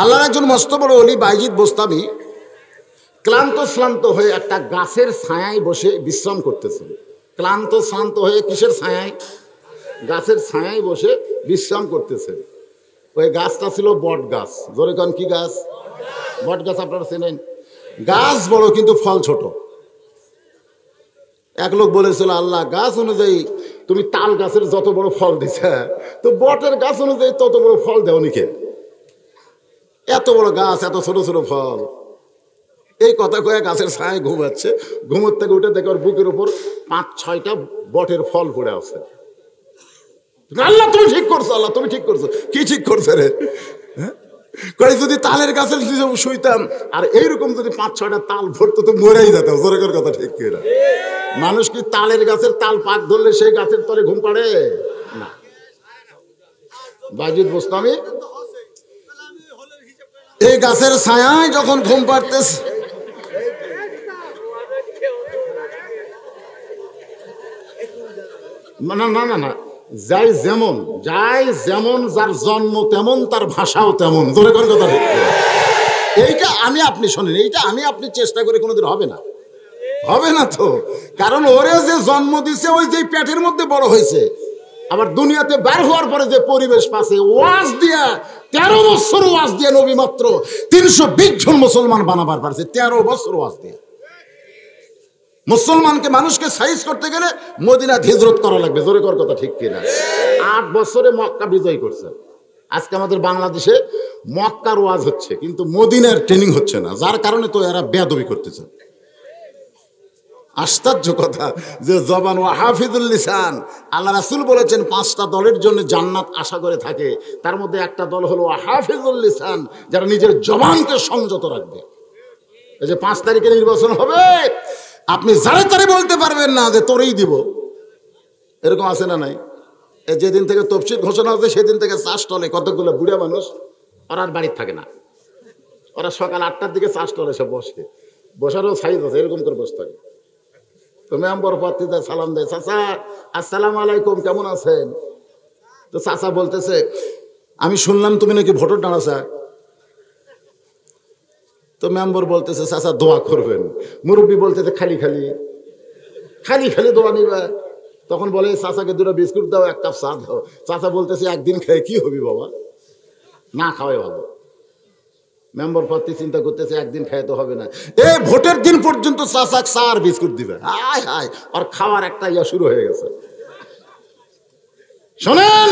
আল্লাহর একজন মস্ত বড় ওলি বাইজিদ বোস্তামি ক্লান্ত শ্রান্ত হয়ে একটা গাছের ছায়ায় বসে বিশ্রাম করতেছেন। ক্লান্ত শ্রান্ত হয়ে কিসের ছায়ায়? গাছের ছায়ায় বসে বিশ্রাম করতেছেন। ওই গাছটা ছিল বট গাছ। জোরে কন কি গাছ? বট গাছ। আপনারা চেনেন? গাছ বড় কিন্তু ফল ছোট। এক লোক বলেছিল, আল্লাহ গাছ অনুযায়ী তুমি তাল গাছের যত বড় ফল দিছে, তো বটের গাছ অনুযায়ী তত বড় ফল দেওনি কে? এত বড় গাছ, এত ছোট ছোট ফল। এই কথা কয়ে গাছের ছায়ায় ঘুমাচ্ছে। ঘুমোর থেকে উঠে দেখে ওর বুকের উপর 5-6টা বটের ফল পড়ে আছে। আল্লাহ তুমি ঠিক করছো, আল্লাহ তুমি ঠিক করছো। কি ঠিক করছে রে? কই যদি তালের গাছের শুইতাম আর এইরকম যদি 5-6টা তাল ভরতো তো মরেই যেতাম। জোরের কথা ঠিক কিনা? মানুষ কি তালের গাছের তাল পাক ধরলে সেই গাছের তলে ঘুম পাড়ে না? বাইজিদ বোস্তামি এই গাছের ছায়ায় যখন ঘুম পাড়তেছে, না না না না, যাই যেমন যার জন্ম তেমন তার ভাষাও তেমন। ধরে কোন কথা? এইটা আমি আপনি শোনেন, এইটা আমি আপনি চেষ্টা করে কোনোদিন হবে না, হবে না তো। কারণ ওরে যে জন্ম দিছে ওই যে পেটের মধ্যে বড় হয়েছে, আবার দুনিয়াতে বের হওয়ার পরে যে পরিবেশ পাচ্ছে, ওয়াজ দিয়া 13 বছর ওয়াজ দিয়ে নবী মাত্র 320 জন মুসলমান বানাবার পারছে। 13 বছর ওয়াজ দিয়ে মুসলমানকে, মানুষকে সাইজ করতে গেলে মদিনা হিজরত করা লাগবে। জোরে কর কথা ঠিক কিনা? 8 বছরে মক্কা বিজয় করছে। আজকে আমাদের বাংলাদেশে মক্কার ওয়াজ হচ্ছে কিন্তু মদিনার ট্রেনিং হচ্ছে না, যার কারণে তো এরা বেয়াদবি করতেছে। আশ্চর্য কথা যে জবান ও হাফিজুল লিসান। আল্লাহ রাসূল বলেছেন 5টা দলের জন্য জান্নাত আশা করে থাকে, তার মধ্যে একটা দল হলো হাফিজুল লিসান, যারা নিজের জবানকে সংযত রাখবে। এই যে 5 তারিখে নির্বাচন হবে, আপনি যারে তারে বলতে পারবেন না যে তোরেই দিব। এরকম আছে না নাই? যেদিন থেকে তফসিল ঘোষণা হচ্ছে সেদিন থেকে চা স্টলে কতগুলো বুড়া মানুষ, ওরা আর বাড়ির থাকে না, ওরা সকাল 8টার দিকে চা স্টলে এসে বসে, বসারও সাইজ আছে, এরকম করে বসে থাকে। তো মেম্বার প্রার্থীতে সালাম দেয়, চাচা আসসালামু আলাইকুম, কেমন আছেন? তো চাচা বলতেছে, আমি শুনলাম তুমি নাকি ভোটার ডানাচা। তো মেম্বার বলতেছে, চাচা দোয়া করবেন। মুরব্বী বলতেছে, খালি খালি খালি খালি দোয়া নিবা? তখন বলে, চাচাকে 2টা বিস্কুট দাও, 1 কাপ চা দাও। চাচা বলতেছে, একদিন খেয়ে কি হবি বাবা, না খাওয়াই ভালো। মেম্বার প্রার্থী চিন্তা করতেছে, একদিন খাই তো হবে না, এই ভোটের দিন পর্যন্ত চাচা চা আর বিস্কুট দিবে। হায় হায়, আর খাওয়ার একটা ইয়া শুরু হয়ে গেছে। শোনেন,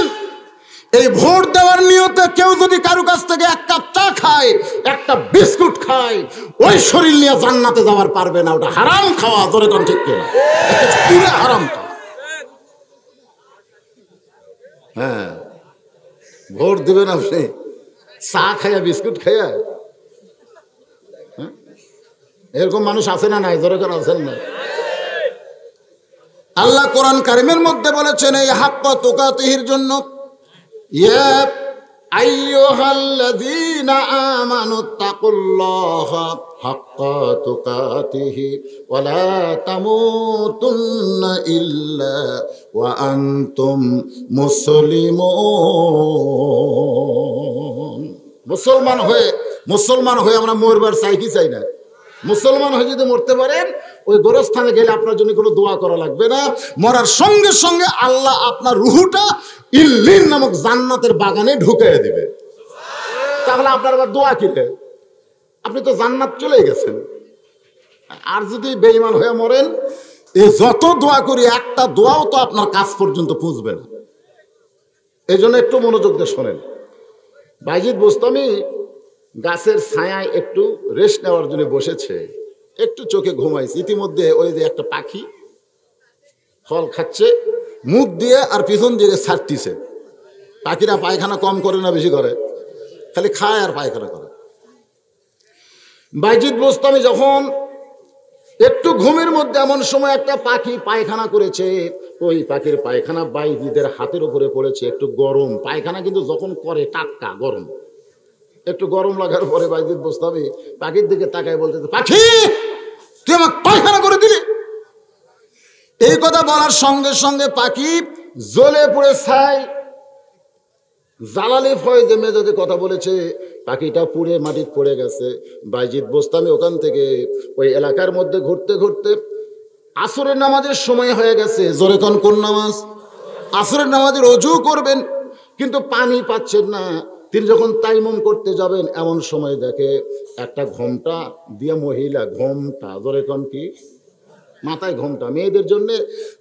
এই ভোট দেওয়ার নিয়তে কেউ যদি কারো কাছ থেকে 1 কাপ চা খায়, একটা বিস্কুট খায়, ওই শরীর নিয়ে জান্নাতে যাওয়ার পারবে না। ওটা হারাম খাওয়া। ধরে কোন ঠিক কিনা? পুরো হারাম খাওয়া। হ্যাঁ, ভোট দিবেন আপনি চা খাইয়া বিস্কুট খাইয়া? এরকম মানুষ আছে না নাই? ধরে কোন আছেন না? আল্লাহ কোরআন কারিমের মধ্যে বলেছেন এই হাক্কা তুকাতিহির জন্য, ইয়া আইয়ুহাল্লাযীনা আমানুত্তাকুল্লাহা হাক্কা তুকাতিহি ওয়া লা তামুতুন্না ইল্লা ওয়া আনতুম মুসলিমুন। মুসলমান হয়ে আমরা মরবার চাই কি চাই না? মুসলমান হয়ে যদি মরতে পারেন, ওই গোরস্থানে গেলে আপনার জন্য কোনো দোয়া করা লাগবে না। মরার সঙ্গে সঙ্গে আল্লাহ আপনার রুহুটা ইল্লিন নামক জান্নাতের বাগানে ঢুকিয়ে দিবে। তাহলে আপনার আবার দোয়া কিনে, আপনি তো জান্নাত চলে গেছেন। আর যদি বেঈমান হয়ে মরেন, এই যত দোয়া করি একটা দোয়াও তো আপনার কাছ পর্যন্ত পৌঁছবে না। এই জন্য একটু মনোযোগ দিয়ে শোনেন। বাইজিদ বোস্তামি গাছের ছায়ায় একটু রেস্ট নেওয়ার জন্য বসেছে, একটু চোখে ঘুমাইছে। ইতিমধ্যে ওই যে একটা পাখি ফল খাচ্ছে, মুখ দিয়ে আর পিছন দিয়ে ছাড়তিছে। পাখিরা পায়খানা কম করে না বেশি করে? খালি খায় আর পায়খানা করে। বাইজিদ বোস্তামি যখন একটু ঘুমের মধ্যে এমন সময় একটা পাখি পায়খানা করেছে, ওই পাখির পায়খানা বাইজিদের হাতের উপরে পড়েছে। একটু গরম পায়খানা, কিন্তু যখন করে টাটকা গরম। একটু গরম লাগার পরে বাইজিদ বোস্তামি পাখির দিকে তাকায় বলতেছে, পাখি তুই আমার পায়খানা করে দিলি। এই কথা বলার সঙ্গে সঙ্গে পাখি জ্বলে পড়ে ছাই। জালালি ফয়েজে মেজাজে কথা বলেছে, পাখিটা পুড়ে মাটিতে পড়ে গেছে। বাইজিদ বোস্তামি ওখান থেকে ওই এলাকার মধ্যে ঘুরতে ঘুরতে আসরের নামাজের সময় হয়ে গেছে। জোরে কোন নামাজ? আসরের নামাজের অজু করবেন, কিন্তু পানি পাচ্ছেন না। তিনি যখন তাইমুম করতে যাবেন এমন সময় দেখে একটা ঘোমটা দিয়ে মহিলা, ঘোমটা জোরে কোন কি, মাথায় ঘোমটা। মেয়েদের জন্য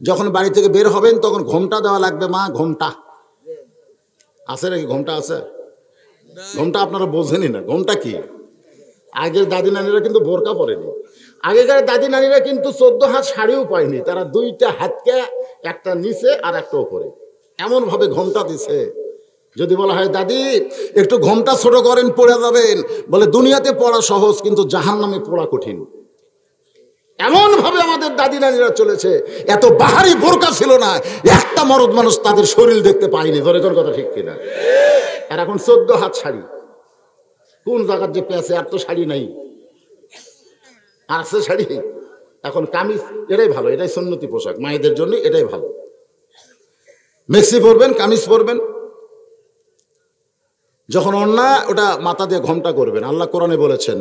যখন বাড়ি থেকে বের হবেন তখন ঘোমটা দেওয়া লাগবে। মা ঘোমটা আছে নাকি? ঘোমটা আছে? ঘোমটা আপনারা বোঝেনি না ঘোমটা কি। আগের দাদি নানিরা কিন্তু বোরকা পরেনি। আগেকার দাদি নানিরা কিন্তু 14 হাত শাড়িও পায়নি। তারা 2টা হাতকে একটা নিচে আর একটা উপরে এমন ভাবে ঘোমটা দিছে। যদি বলা হয় দাদি একটু ঘোমটা ছোট করেন, পড়ে যাবেন, বলে দুনিয়াতে পড়া সহজ কিন্তু জাহান্নামে পড়া কঠিন। এমন ভাবে আমাদের দাদি নানিরা চলেছে। এত বাহারি বোরকা ছিল না, একটা মরদ মানুষ তাদের শরীর দেখতে পায়নি। ধরে কোন কথা ঠিক কিনা? আর এখন 14 হাত শাড়ি কোন জায়গার যে পেয়েছে? আর তো শাড়ি নাই, আর আছে শাড়ি? এখন কামিজ, এটাই ভালো, এটাই সুন্নতি পোশাক মায়েদের জন্য, এটাই ভালো। মেক্সি পরবেন, কামিজ পরবেন, যখন অন্যা ওটা মাথা দিয়ে ঘোমটা করবেন। আল্লাহ কোরআনে বলেছেন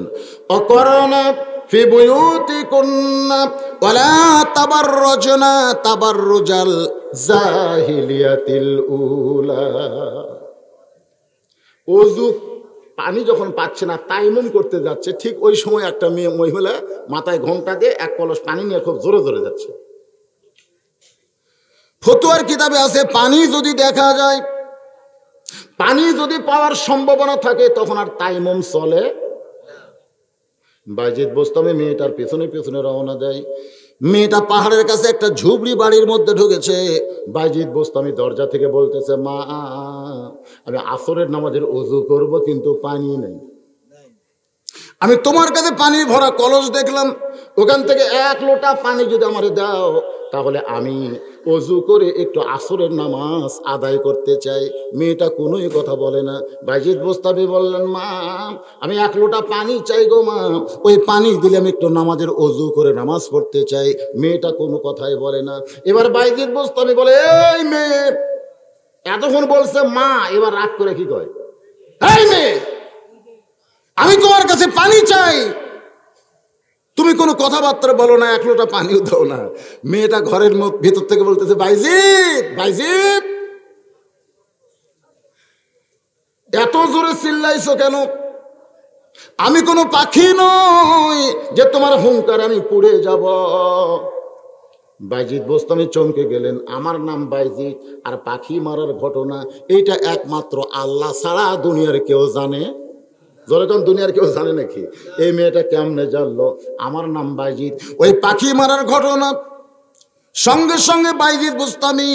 অকরনা ফি বুয়ুতিকুন্না ওয়ালা তাবাররুজনা তাবাররুজাল জাহিলিয়াতিল উলা। ওযু পানি যখন পাচ্ছে না, তাইমুম করতে যাচ্ছে, ঠিক ওই সময় একটা মেয়ে মহিলা মাথায় ঘোমটা দিয়ে এক কলস পানি নিয়ে খুব জোরে জোরে যাচ্ছে। ফতোয়ার কিতাবে আছে পানি যদি দেখা যায়, পানি যদি পাওয়ার সম্ভাবনা থাকে তখন আর তাইমুম চলে। বাইজিদ বোস্তামি মেয়েটার পেছনে পেছনে রওনা দেয়। মেয়েটা পাহাড়ের কাছে একটা ঝুপড়ি বাড়ির মধ্যে ঢুকেছে। বাইজিদ বোস্তামি দরজা থেকে বলতেছে, মা আমি আসরের নামাজের ওযু করব কিন্তু পানি নেই। আমি তোমার কাছে পানি ভরা কলস দেখলাম, ওখান থেকে 1 লোটা পানি যদি আমারে দাও তাহলে আমি ওযু করে একটু আসরের নামাজ আদায় করতে চাই। মেয়েটা কোনোই কথা বলে না। বাইজিদ বোস্তামি বললেন, মা আমি 1 লোটা পানি চাই গো মা, ওই পানি দিলে আমি একটু নামাজের ওযু করে নামাজ পড়তে চাই। মেয়েটা কোনো কথাই বলে না। এবার বাইজিদ বোস্তামি বলে, এই মেয়ে, এতক্ষণ বলছে মা, এবার রাগ করে কি কয়, এই মেয়ে আমি তোমার কাছে পানি চাই, তুমি কোনো কথাবার্তা বলো না, 1 লোটা পানিও দাও না। মেয়েটা ঘরের ভিতর থেকে বলতেছে, বাইজিদ বাইজিদ এত জোরে চিল্লাইছো কেন? আমি কোনো পাখি নই যে তোমার হুঙ্কার আমি পুড়ে যাব। বাইজিদ বোস্তামি চমকে গেলেন। আমার নাম বাইজিদ, আর পাখি মারার ঘটনা এইটা একমাত্র আল্লাহ ছাড়া দুনিয়ার কেউ জানে? যখন দুনিয়ার কেউ জানে নাকি? এই মেয়েটা কেমনে জানলো আমার নাম বাইজিদ? ওই পাখি মারার ঘটনা সঙ্গে সঙ্গে বাইজিদ বোস্তামি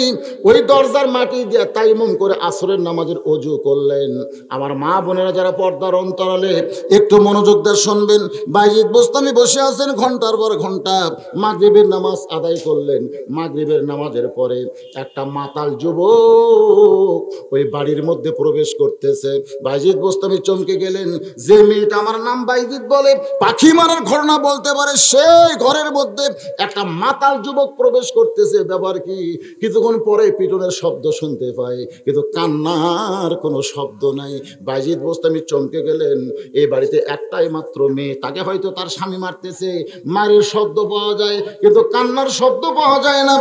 ওই দরজার মাটি দিয়ে তাইমুম করে আসরের নামাজের ওযু করলেন। আমার মা বোনেরা যারা পর্দার অন্তরালে একটু মনোযোগ দিয়ে শুনবেন। বাইজিদ বোস্তামি বসে আছেন ঘন্টার পর ঘন্টা, মাগরিবের নামাজ আদায় করলেন। মাগরিবের নামাজের পরে একটা মাতাল যুবক ওই বাড়ির মধ্যে প্রবেশ করতেছে। বাইজিদ বোস্তামি চমকে গেলেন। যে মেয়েটা আমার নাম বাইজিদ বলে, পাখি মারার ঘটনা বলতে পারে, সেই ঘরের মধ্যে একটা মাতাল যুবক প্রবেশ করতেছে। ব্যাপার কি? কিছুক্ষণ পরে পিটনের শব্দ শুনতে পায়, কিন্তু কান্নার কোনো শব্দ নাই। বাইজিদ বোস্তামি চমকে গেলেন। এই বাড়িতে একটাই মাত্র মেয়ে, তাকে হয়তো তার স্বামী মারতেছে, মারের শব্দ পাওয়া যায় কিন্তু কান্নার শব্দ পাওয়া যায় না।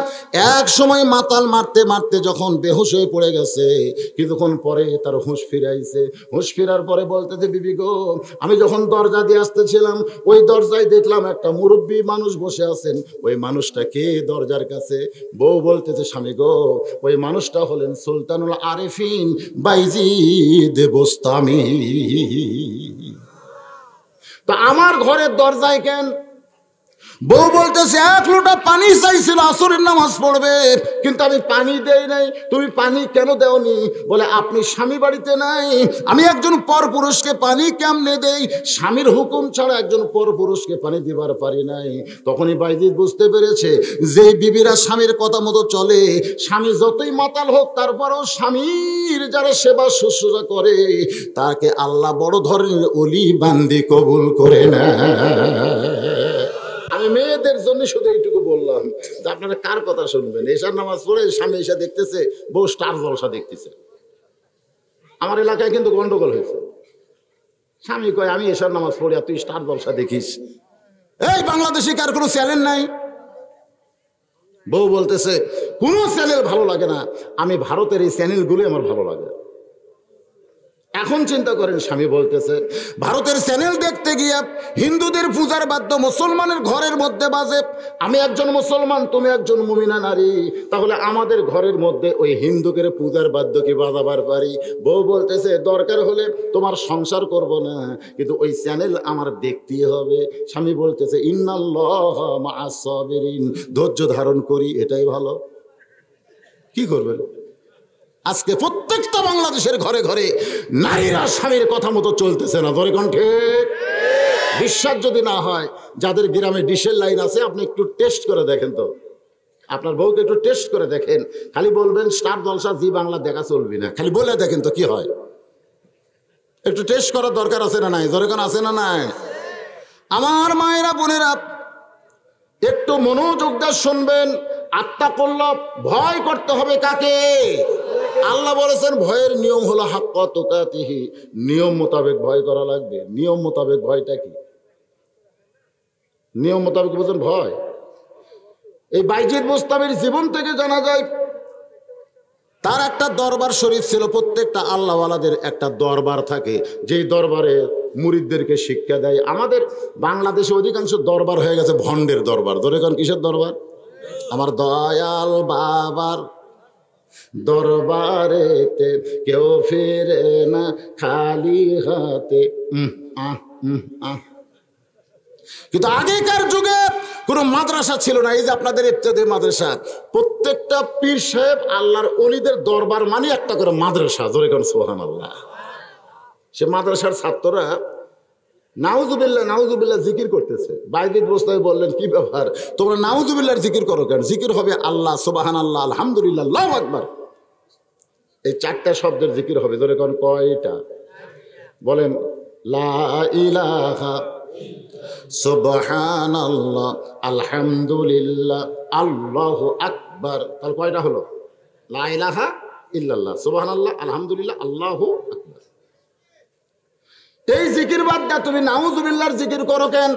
এক সময় মাতাল মারতে মারতে যখন বেহুশ হয়ে পড়ে গেছে, কিছুক্ষণ পরে তার হুঁশ ফিরে আইছে। হুঁশ ফেরার পরে বলতেছে, বিবি গো, আমি যখন দরজা দিয়ে আসতেছিলাম ওই দরজায় দেখলাম একটা মুরব্বী মানুষ বসে আছেন। ওই মানুষটা কে দরজার কাছে? বউ বলতেছে, স্বামী গো, ওই মানুষটা হলেন সুলতানুল আরেফিন বাইজিদ বোস্তামি। তা আমার ঘরের দরজায় কেন? বউ বলতেছে, 1 লোটা পানি চাইছিল আসরের নামাজ পড়বে, কিন্তু আমি পানি দেই নাই। তুমি পানি কেন দেওনি? বলে, আপনি স্বামী বাড়িতে নাই, আমি একজন পরপুরুষকে পানি কেমনে দেই? স্বামীর হুকুম ছাড়া একজন পরপুরুষকে পানি দিবার পারি নাই। তখনই বাইজিদ বুঝতে পেরেছে যে বিবিরা স্বামীর কথা মতো চলে, স্বামী যতই মাতাল হোক তারপরেও স্বামীর যারা সেবা শুশ্রূষা করে তাকে আল্লাহ বড় ধরনের ওলি বান্দি কবুল করে না। আমি মেয়েদের জন্য শুধু এইটুকু বললাম যে আপনারা কার কথা শুনবেন? এশার নামাজ পড়ে স্বামী এসে দেখতেছে বউ স্টার জলসা দেখতেছে, আমার এলাকায় কিন্তু গন্ডগোল হয়েছে। স্বামী কয় আমি এশার নামাজ পড়ি আর তুই স্টার জলসা দেখিস, এই বাংলাদেশে কার কোনো চ্যানেল নাই? বউ বলতেছে কোনো চ্যানেল ভালো লাগে না, আমি ভারতের এই চ্যানেলগুলো আমার ভালো লাগে। এখন চিন্তা করেন, স্বামী বলতেছে ভারতের চ্যানেল দেখতে গিয়ে হিন্দুদের পূজার বাদ্য মুসলমানের ঘরের মধ্যে বাজে, আমি একজন মুসলমান তুমি একজন মুমিনা নারী, তাহলে আমাদের ঘরের মধ্যে ওই হিন্দুদের পূজার বাদ্য কি বাজাবার পারি? বউ বলতেছে দরকার হলে তোমার সংসার করব না, কিন্তু ওই চ্যানেল আমার দেখতেই হবে। স্বামী বলতেছে ইন্নাল্লাহ মা'আস সাবিরিন, ধৈর্য ধারণ করি, এটাই ভালো। কি করবেন? আজকে প্রত্যেকটা বাংলাদেশের ঘরে ঘরে নারীরা স্বামীর কথা মতো চলতেছে না, ধরে কণ্ঠে। বিশ্বাস যদি না হয়, যাদের গ্রামে ডিশের লাইন আছে আপনি একটু টেস্ট করে দেখেন তো, আপনার বউকে একটু টেস্ট করে দেখেন। খালি বলবেন স্টার জলসা জি বাংলা দেখা চলবি না, খালি বলে দেখেন তো কি হয়। একটু টেস্ট করার দরকার আছে না নাই? ধরে কোন আছে না নাই? আমার মায়েরা বোনেরা একটু মনোযোগ দিয়ে শুনবেন। আত্মা করল, ভয় করতে হবে কাকে? আল্লাহ বলেছেন ভয়ের নিয়ম হলো হাক্কা তুকাতিহি, নিয়ম মোতাবেক ভয় করা লাগবে। নিয়ম মোতাবেক ভয়টা কি? নিয়ম মোতাবেক বলছেন ভয়। এই বাইজিদ বোস্তামির জীবন থেকে জানা যায় তার একটা দরবার শরীফ ছিল। প্রত্যেকটা আল্লাহওয়ালাদের একটা দরবার থাকে, যেই দরবারে মুরিদদেরকে শিক্ষা দেয়। আমাদের বাংলাদেশে অধিকাংশ দরবার হয়ে গেছে ভণ্ডের দরবার। ধরে কোন কিসের দরবার? আমার দয়াল বাবার দরবারেতে কেউ ফিরে না খালি হাতে। কিন্তু আগেকার যুগে কোনো মাদ্রাসা ছিল না। এই যে আপনাদের ইত্যাদি মাদ্রাসা, প্রত্যেকটা পীর সাহেব আল্লাহর ওলিদের দরবার মানে একটা করে মাদ্রাসা। ধরে কোন সুবহানাল্লাহ। সে মাদ্রাসার ছাত্ররা নাউজুবিল্লাহ নাউজুবিল্লাহ জিকির করতেছে। বাইজিদ বোস্তামি বললেন কি ব্যাপার, তোমরা নাউজুবিল্লাহর জিকির করো কেন? জিকির হবে আল্লাহ সুবহানাল্লাহ আলহামদুলিল্লাহ আল্লাহু আকবার, এই চারটা শব্দের জিকির হবে। ধরে কোন কয়টা? বলেন লা ইলাহা সুবহানাল্লাহ আলহামদুলিল্লাহ আল্লাহু আকবার। তাহলে কয়টা হলো? লা ইলাহা ইল্লাল্লাহ সুবহানাল্লাহ আলহামদুলিল্লাহ আল্লাহু আকবার। এই জিকির বাদ দা তুমি নাউজুবিল্লাহর জিকির করো কেন?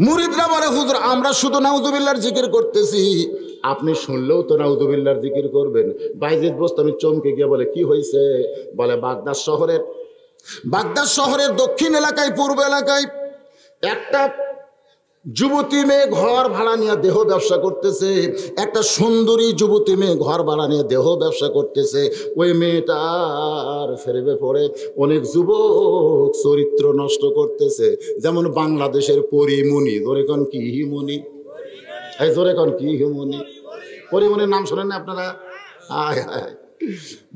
মুরিদরা বলে হুজুর আমরা শুধু নাউজুবিল্লাহর জিকির করতেছি, আপনি শুনলেও তো নাউজুবিল্লাহর জিকির করবেন। বাইজিদ বোস্তামি চমকে গিয়ে বলে কি হয়েছে? বলে বাগদাদ শহরের দক্ষিণ এলাকায় পূর্ব এলাকায় একটা যুবতী মেয়ে ঘর ভাড়া নিয়ে দেহ ব্যবসা করতেছে। একটা সুন্দরী যুবতী মেয়ে ঘর ভাড়া নিয়ে দেহ ব্যবসা করতেছে। ওই মেয়েটার ফেরবে পড়ে অনেক যুবক চরিত্র নষ্ট করতেছে। যেমন বাংলাদেশের পরিমণি। ধরে কোন কি হিমণি? এই ধরে কোন কি হিমণি? পরিমণির নাম শোনেন না আপনারা? হায় হায়,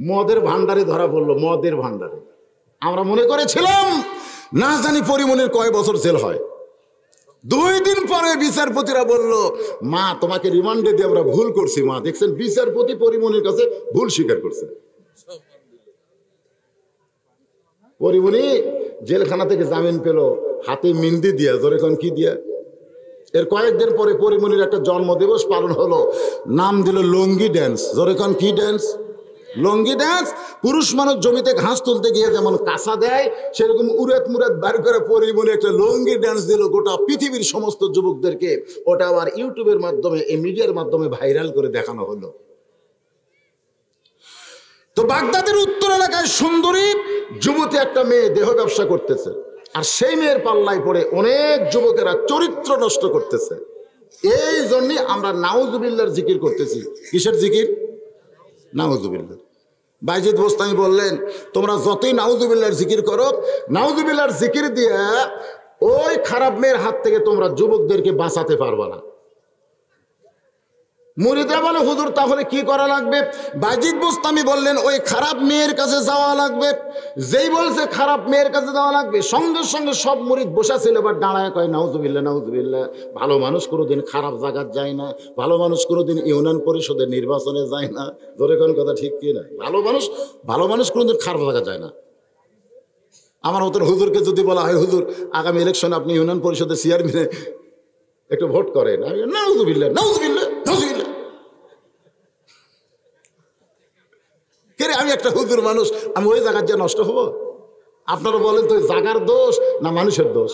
মদের ভান্ডারে ধরা পড়লো, মদের ভান্ডারে। আমরা মনে করেছিলাম না জানি পরিমণির কয় বছর জেল হয়। 2 দিন পরে বিচারপতিরা বলল মা তোমাকে রিমান্ডে দিয়ে আমরা ভুল করছি। মা দেখছেন বিচারপতি পরিমণির কাছে ভুল স্বীকার করছে। পরিমণি জেলখানা থেকে জামিন পেল হাতে মেহেন্দি দিয়া। ধরে কোন কি দিয়া? এর কয়েকদিন পরে পরিমণির একটা জন্মদিবস পালন হলো, নাম দিল লঙ্গি ড্যান্স। ধরে কোন কি ড্যান্স? লঙ্গি ড্যান্স। পুরুষ মানুষ জমিতে ঘাস তুলতে গিয়ে যেমন কাঁচা দেয়, সেরকম উড়াত মুরাত বার করে পরিমণি একটা লঙ্গি ড্যান্স দিল গোটা পৃথিবীর সমস্ত যুবকদেরকে। ওটা আবার ইউটিউবের মাধ্যমে, এই মিডিয়ার মাধ্যমে ভাইরাল করে দেখানো হলো। তো বাগদাদের উত্তর এলাকায় সুন্দরী যুবতী একটা মেয়ে দেহ ব্যবসা করতেছে, আর সেই মেয়ের পাল্লায় পড়ে অনেক যুবকেরা চরিত্র নষ্ট করতেছে। এই জন্যই আমরা নাউজুবিল্লাহর জিকির করতেছি। কিসের জিকির? নাউজুবিল্লাহ। বাইজিদ বোস্তামি বললেন তোমরা যতই নাউজুবিল্লাহর জিকির করো, নাউজুবিল্লাহর জিকির দিয়ে ওই খারাপ মেয়ের হাত থেকে তোমরা যুবকদেরকে বাঁচাতে পারবা না। মুরিদরা বলে হুজুর তাহলে কি করা লাগবে? বাইজিদ বোস্তামি বললেন ওই খারাপ মেয়ের কাছে যাওয়া লাগবে। যেই বলছে খারাপ মেয়ের কাছে যাওয়া লাগবে, সঙ্গে সঙ্গে সব মুরিদ বসা ছিল, এবার দাঁড়ায় কয় নাউজুবিল্লাহ নাউজুবিল্লাহ। ভালো মানুষ কোনোদিন খারাপ জায়গায় যায় না, ভালো মানুষ কোনোদিন ইউনিয়ন পরিষদের নির্বাচনে যায় না। ধরে কোন কথা ঠিক কি না? ভালো মানুষ কোনোদিন খারাপ জায়গায় যায় না। আমার মতন হুজুরকে যদি বলা হয় হুজুর আগামী ইলেকশনে আপনি ইউনিয়ন পরিষদের চেয়ারম্যানে একটু ভোট করেন, আমি নাউজুবিল্লাহ নাউজুবিল্লাহ নাউজুবিল্লাহ। একটা হুজুর মানুষ, আমি ওই জায়গার যে নষ্ট হবো? আপনারা বলেন তো জায়গার দোষ না মানুষের দোষ?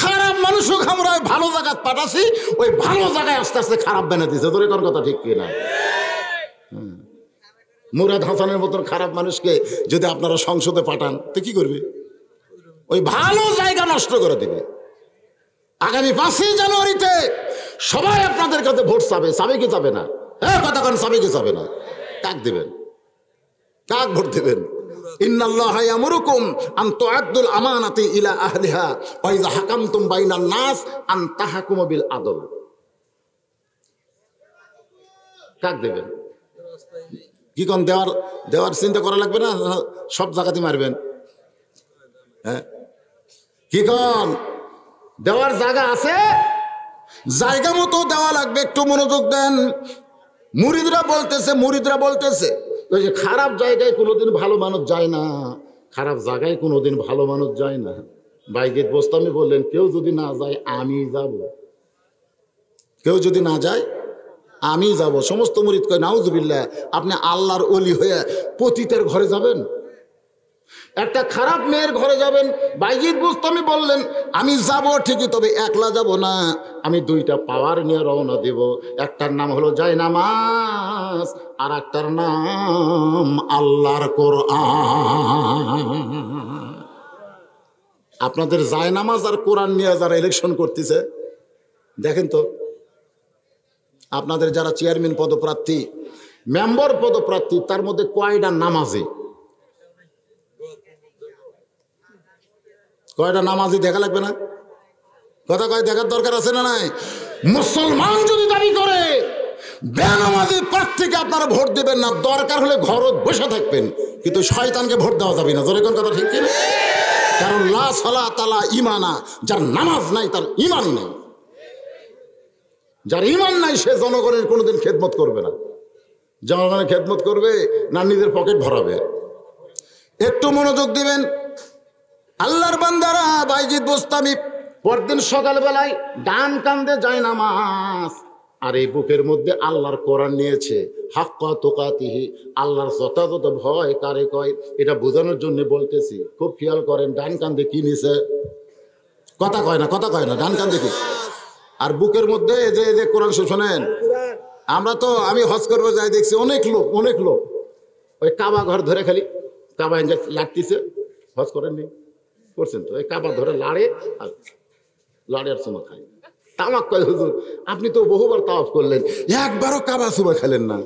খারাপ মানুষ হোক আমরা ওই ভালো জায়গায় পাঠাছি, ওই ভালো জায়গায় আস্তে আস্তে খারাপ বেনে দিচ্ছে। তোর কোন কথা ঠিক কিনা? মুরাদ হাসানের মতন খারাপ মানুষকে যদি আপনারা সংসদে পাঠান তো কি করবে? ওই ভালো জায়গা নষ্ট করে দেবে। আগামী 5ই জানুয়ারিতে সবাই আপনাদের কাছে ভোট চাবে। চাবে কি চাবে না? হ্যাঁ কথা কেন, চাবে কি চাবে না? কাক দেবেন? কাক ভোট দেবেন? ইন্নাল্লাহা ইয়ামুরুকুম আন তুআদ্দুল আমানাতি ইলা আহলিহা ওয়া ইযা হাকামতুম বাইনান নাস আন তাহকুমু বিল আদল। কাক দেবেন? কি কোন দেওয়ার চিন্তা করা লাগবে না? সব জায়গাতে মারবেন? হ্যাঁ কি কোন দেওয়ার জায়গা আছে, জায়গা মতো দেওয়া লাগবে। একটু মনোযোগ দেন। মুরিদরা বলতেছে ওই যে খারাপ জায়গায় কোনোদিন ভালো মানুষ যায় না, খারাপ জায়গায় কোনোদিন ভালো মানুষ যায় না। বাইজিদ বোস্তামি বললেন, কেউ যদি না যায় আমি যাব, কেউ যদি না যায় আমি যাব। সমস্ত মুরিদ কয় নাউজুবিল্লাহ, আপনি আল্লাহর ওলি হয়ে পতিতের ঘরে যাবেন, একটা খারাপ মেয়ের ঘরে যাবেন? বাইজিদ বোস্তামি বললেন, আমি যাব ঠিকই, তবে একলা যাব না, আমি 2টা পাওয়ার নিয়ে রওনা দেব। একটার নাম হলো জায়নামাজ, আর একটার নাম আল্লাহর কোরআন। আপনাদের জায়নামাজ আর কোরআন নিয়ে যারা ইলেকশন করতেছে দেখেন তো, আপনাদের যারা চেয়ারম্যান পদপ্রার্থী, মেম্বার পদপ্রার্থী, তার মধ্যে কয়টা নামাজি? কয়টা নামাজি দেখা লাগবে না? কথা কয় দেখার দরকার আছে না নাই? মুসলমান যদি দাবি করে বেনামাজি প্রার্থীকে আপনারা ভোট দেবেন না, দরকার হলে ঘরে বসে থাকবেন, কিন্তু শয়তানকে ভোট দেওয়া যাবে না। জোরে কোন কথা ঠিক কিনা? কারণ লা সালাতা লা ঈমানা, যার নামাজ নাই তার ঈমান নাই। যার ঈমান নাই সে জনগণের কোনোদিন খেদমত করবে না। জনগণের খেদমত করবে না নিজের পকেট ভরাবে? একটু মনোযোগ দিবেন। আল্লাহর বান্দারা, বাইজিদ বোস্তামি পরদিন সকালবেলায় ডান কান্দে জায়নামাজ আর এই বুকের মধ্যে আল্লাহর কোরআন নিয়েছে। হাক্কা তুকাতিহি, আল্লাহর যথাযথ ভয় কারে কয় এটা বোঝানোর জন্য বলতেছি। খুব খেয়াল করেন, ডান কান্দে কি নিছে? কথা কয় না, ডান কান্দে কি? আর বুকের মধ্যে এই যে কোরআন শোনেন, আমি হজ করবো যাই দেখছি অনেক লোক ওই কাবা ঘর ধরে খালি কাবা লাগতেছে। হজ করেননি? করছেন তো? ওই কাবা ধরে লাড়ে আর চুমা খায়। তামাক কয় হুজুর আপনি তো বহুবার তাওয়াফ করলেন, একবারও কাবা চুমা খেলেন না।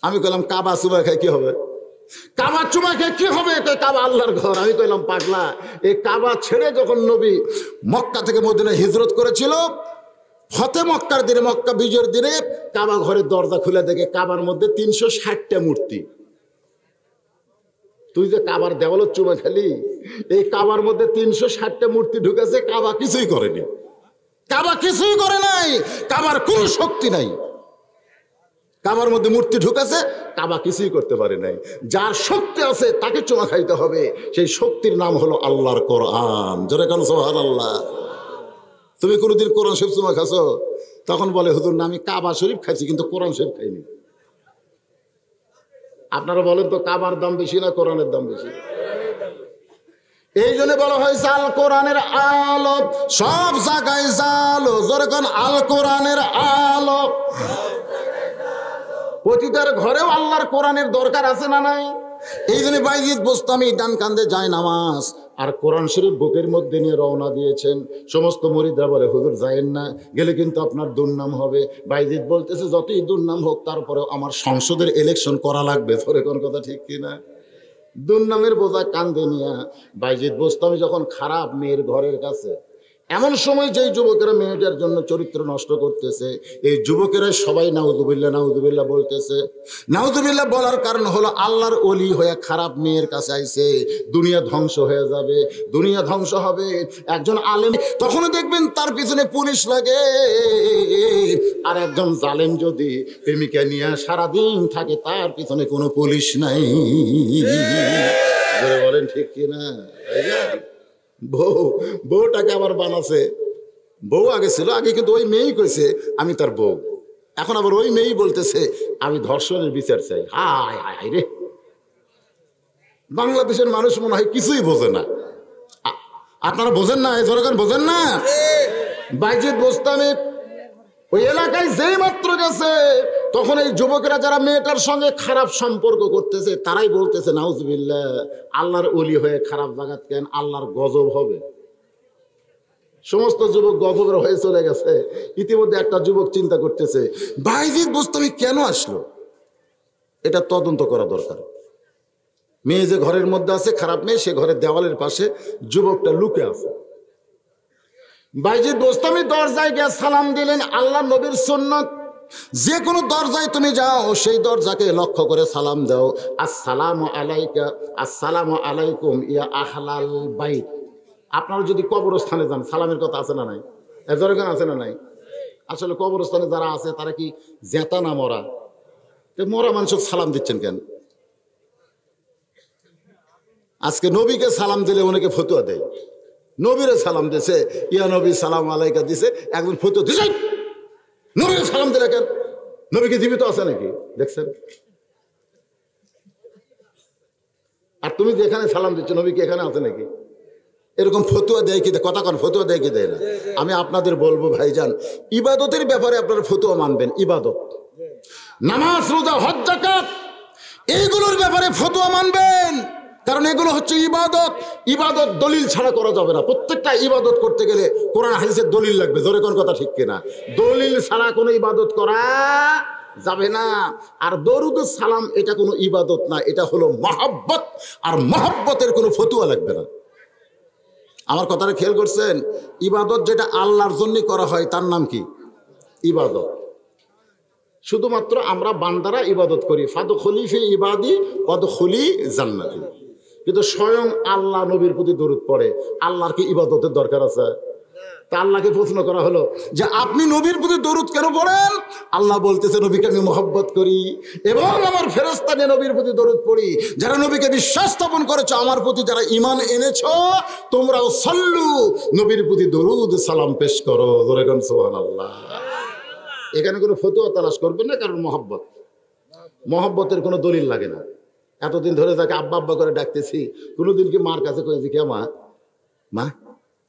আমি কইলাম কাবা চুমা খায় কি হবে? কাবা চুমা খেয়ে কি হবে? কাবা আল্লাহর ঘর। আমি কইলাম পাগলা, এই কাবা ছেড়ে যখন নবী মক্কা থেকে মদিনায় হিজরত করেছিল, ফতে মক্কার দিনে, মক্কা বিজয়ের দিনে কাবা ঘরের দরজা খুলে দেখে কাবার মধ্যে 360টা মূর্তি। তুই যে কাবার দেওয়ালত চুমা খালি, এই কাবার মধ্যে 360টা মূর্তি ঢুকেছে, কাবা কিছুই করেনি। কাবা কিছুই করে নাই, কাবার কোনো শক্তি নাই। কাবার মধ্যে মূর্তি ঢুকেছে, কাবা কিছুই করতে পারে নাই। যার শক্তি আছে তাকে চুমা খাইতে হবে, সেই শক্তির নাম হলো আল্লাহর কোরআন। জোরে কান সুবহানাল্লাহ। তুমি কোনোদিন কোরআন শরীফ চুমা খাইছো? তখন বলে হুজুর না, আমি কাবা শরীফ খাইছি কিন্তু কোরআন শরীফ খাইনি। আপনারা বলেন তো, কাবার দাম বেশি না কোরআনের দাম বেশি? এই জন্য বলা হয়েছে আল কোরআনের আলো সব জায়গায় জালো। জোরে কোন আল কোরআনের আলো। প্রতিটার ঘরেও আল্লাহর কোরআনের দরকার আছে না নাই? এই জন্য বাইজিদ বোস্তামি ডান কান্দে জায়নামাজ আর কোরআন শরীফ বুকের মধ্যে নিয়ে রওনা দিয়েছেন। সমস্ত মুরিদরা বলে হুজুর যায়েন না, গেলে কিন্তু আপনার দুর্নাম হবে। বাইজিদ বলতেছে যতই দুর্নাম হোক তারপরেও আমার সংসদের ইলেকশন করা লাগবে। তোর কোন কথা ঠিক কিনা? দুর্নামের বোঝা কান্দে নিয়া বাইজিদ বোস্তামি যখন খারাপ মেয়ের ঘরের কাছে, এমন সময় যেই যুবকেরা মেয়েটার জন্য চরিত্র নষ্ট করতেছে, এই যুবকেরা সবাই নাউজুবিল্লাহ বলতেছে। নাউজুবিল্লাহ বলার কারণ হলো আল্লাহর ওলি হয়ে খারাপ মেয়ের কাছে আইছে। দুনিয়া ধ্বংস হয়ে যাবে, দুনিয়া ধ্বংস হবে। একজন আলেম তখনও দেখবেন তার পিছনে পুলিশ লাগে, আর একজন জালেম যদি প্রেমিকা নিয়ে সারাদিন থাকে তার পিছনে কোনো পুলিশ নাই। বলেন ঠিক কিনা? বউটাকে আবার বানাছে। বউ আগে ছিল, আগে কিন্তু ওই মেয়েই কইছে আমি তার বউ। এখন আবার ওই মেয়েই বলতেছে আমি ধর্ষণের বিচার চাই। হায় হায় হায় রে, বাংলাদেশের মানুষ মনে হয় কিছুই বোঝে না। আপনারা বোঝেন না? এই জনগণ বোঝেন না? বাইজিদ বোস্তামি ওই এলাকায় যেই মাত্র গেছে তখন এই যুবকেরা যারা মেয়েটার সঙ্গে খারাপ সম্পর্ক করতেছে তারাই বলতেছে নাউজুবিল্লাহ, আল্লাহর ওলি হয়ে খারাপ জায়গাত কেন, আল্লাহর গজব হবে। সমস্ত যুবক গজবের হয়ে চলে গেছে। ইতিমধ্যে একটা যুবক চিন্তা করতেছে বাইজিদ বোস্তামি কেন আসলো, এটা তদন্ত করা দরকার। মেয়ে যে ঘরের মধ্যে আছে খারাপ মেয়ে, সে ঘরের দেওয়ালের পাশে যুবকটা লুকে আছে। বাইজিদ বোস্তামি দরজায় গিয়ে সালাম দিলেন। আল্লাহ নবীর সুন্নাত, যে কোনো দরজায় তুমি যাও সেই দরজাকে লক্ষ্য করে সালাম দাও, আসসালামু আলাইকা, আসসালামু আলাইকুম ইয়া আহলাল বাইত। আপনারা যদি কবরস্থানে যান সালামের কথা আছে না নাই? এজরগান আছে না নাই? আসলে কবরস্থানে যারা আছে তারা কি জেতা না মরা? মরা মানুষ সালাম দিচ্ছেন কেন? আজকে নবীকে সালাম দিলে অনেকে ফতুয়া দেয়, নবীরে সালাম দিছে, ইয়া নবী সালাম আলাইকা দিছে, একজন ফতুয়া দিছে নবীরে সালাম দিলে কেন? নবীকে জীবিত আছে নাকি দেখছেন? আর তুমি যেখানে সালাম দিচ্ছ নবী কি এখানে আছে নাকি? এরকম ফতুয়া দেয় কি? কথা কন, ফতুয়া দেয় কি দেয় না? আমি আপনাদের বলবো ভাইজান, ইবাদতের ব্যাপারে আপনারা ফতুয়া মানবেন। ইবাদত, নামাজ, রোজা, হজ, যাকাত, এইগুলোর ব্যাপারে ফতুয়া মানবেন, কারণ এগুলো হচ্ছে ইবাদত। ইবাদত দলিল ছাড়া করা যাবে না। প্রত্যেকটা ইবাদত করতে গেলে কোরআন হাদিসের দলিল লাগবে। জোরে কোন কথা ঠিক কিনা? দলিল ছাড়া কোনো ইবাদত করা যাবে না। আর দরুদ সালাম এটা কোনো ইবাদত না, এটা হলো মহব্বত, আর মহব্বতের কোনো ফতুয়া লাগবে না। আমার কথাটা খেয়াল করছেন? ইবাদত যেটা আল্লাহর জন্য করা হয় তার নাম কি? ইবাদত। শুধুমাত্র আমরা বান্দারা ইবাদত করি, ফাদখুলি ফি ইবাদি ওয়াদখুলি জান্নাতি, কিন্তু স্বয়ং আল্লাহ নবীর প্রতি দরুদ পড়ে। আল্লাহর কি ইবাদতের দরকার আছে? তা আল্লাহকে প্রশ্ন করা হলো যে আপনি নবীর প্রতি দরুদ কেন পড়েন? আল্লাহ বলতেছে নবীকে আমি মহব্বত করি এবং আমার ফেরেশতা নিয়ে নবীর প্রতি দরুদ পড়ি। যারা নবীকে বিশ্বাস স্থাপন করেছো, আমার প্রতি যারা ঈমান এনেছো, তোমরাও সাল্লু, নবীর প্রতি দরুদ সালাম পেশ করো। জোরে কোন সুবহানাল্লাহ। এখানে কোনো ফতুয়া তালাশ করবেন না, কারণ মহব্বত, মহব্বতের কোনো দলিল লাগে না। এতদিন ধরে তাকে আব্বা আব্বা করে ডাকতেছি, কোনোদিন কি মার কাছে কয়েছি কে মা? মা,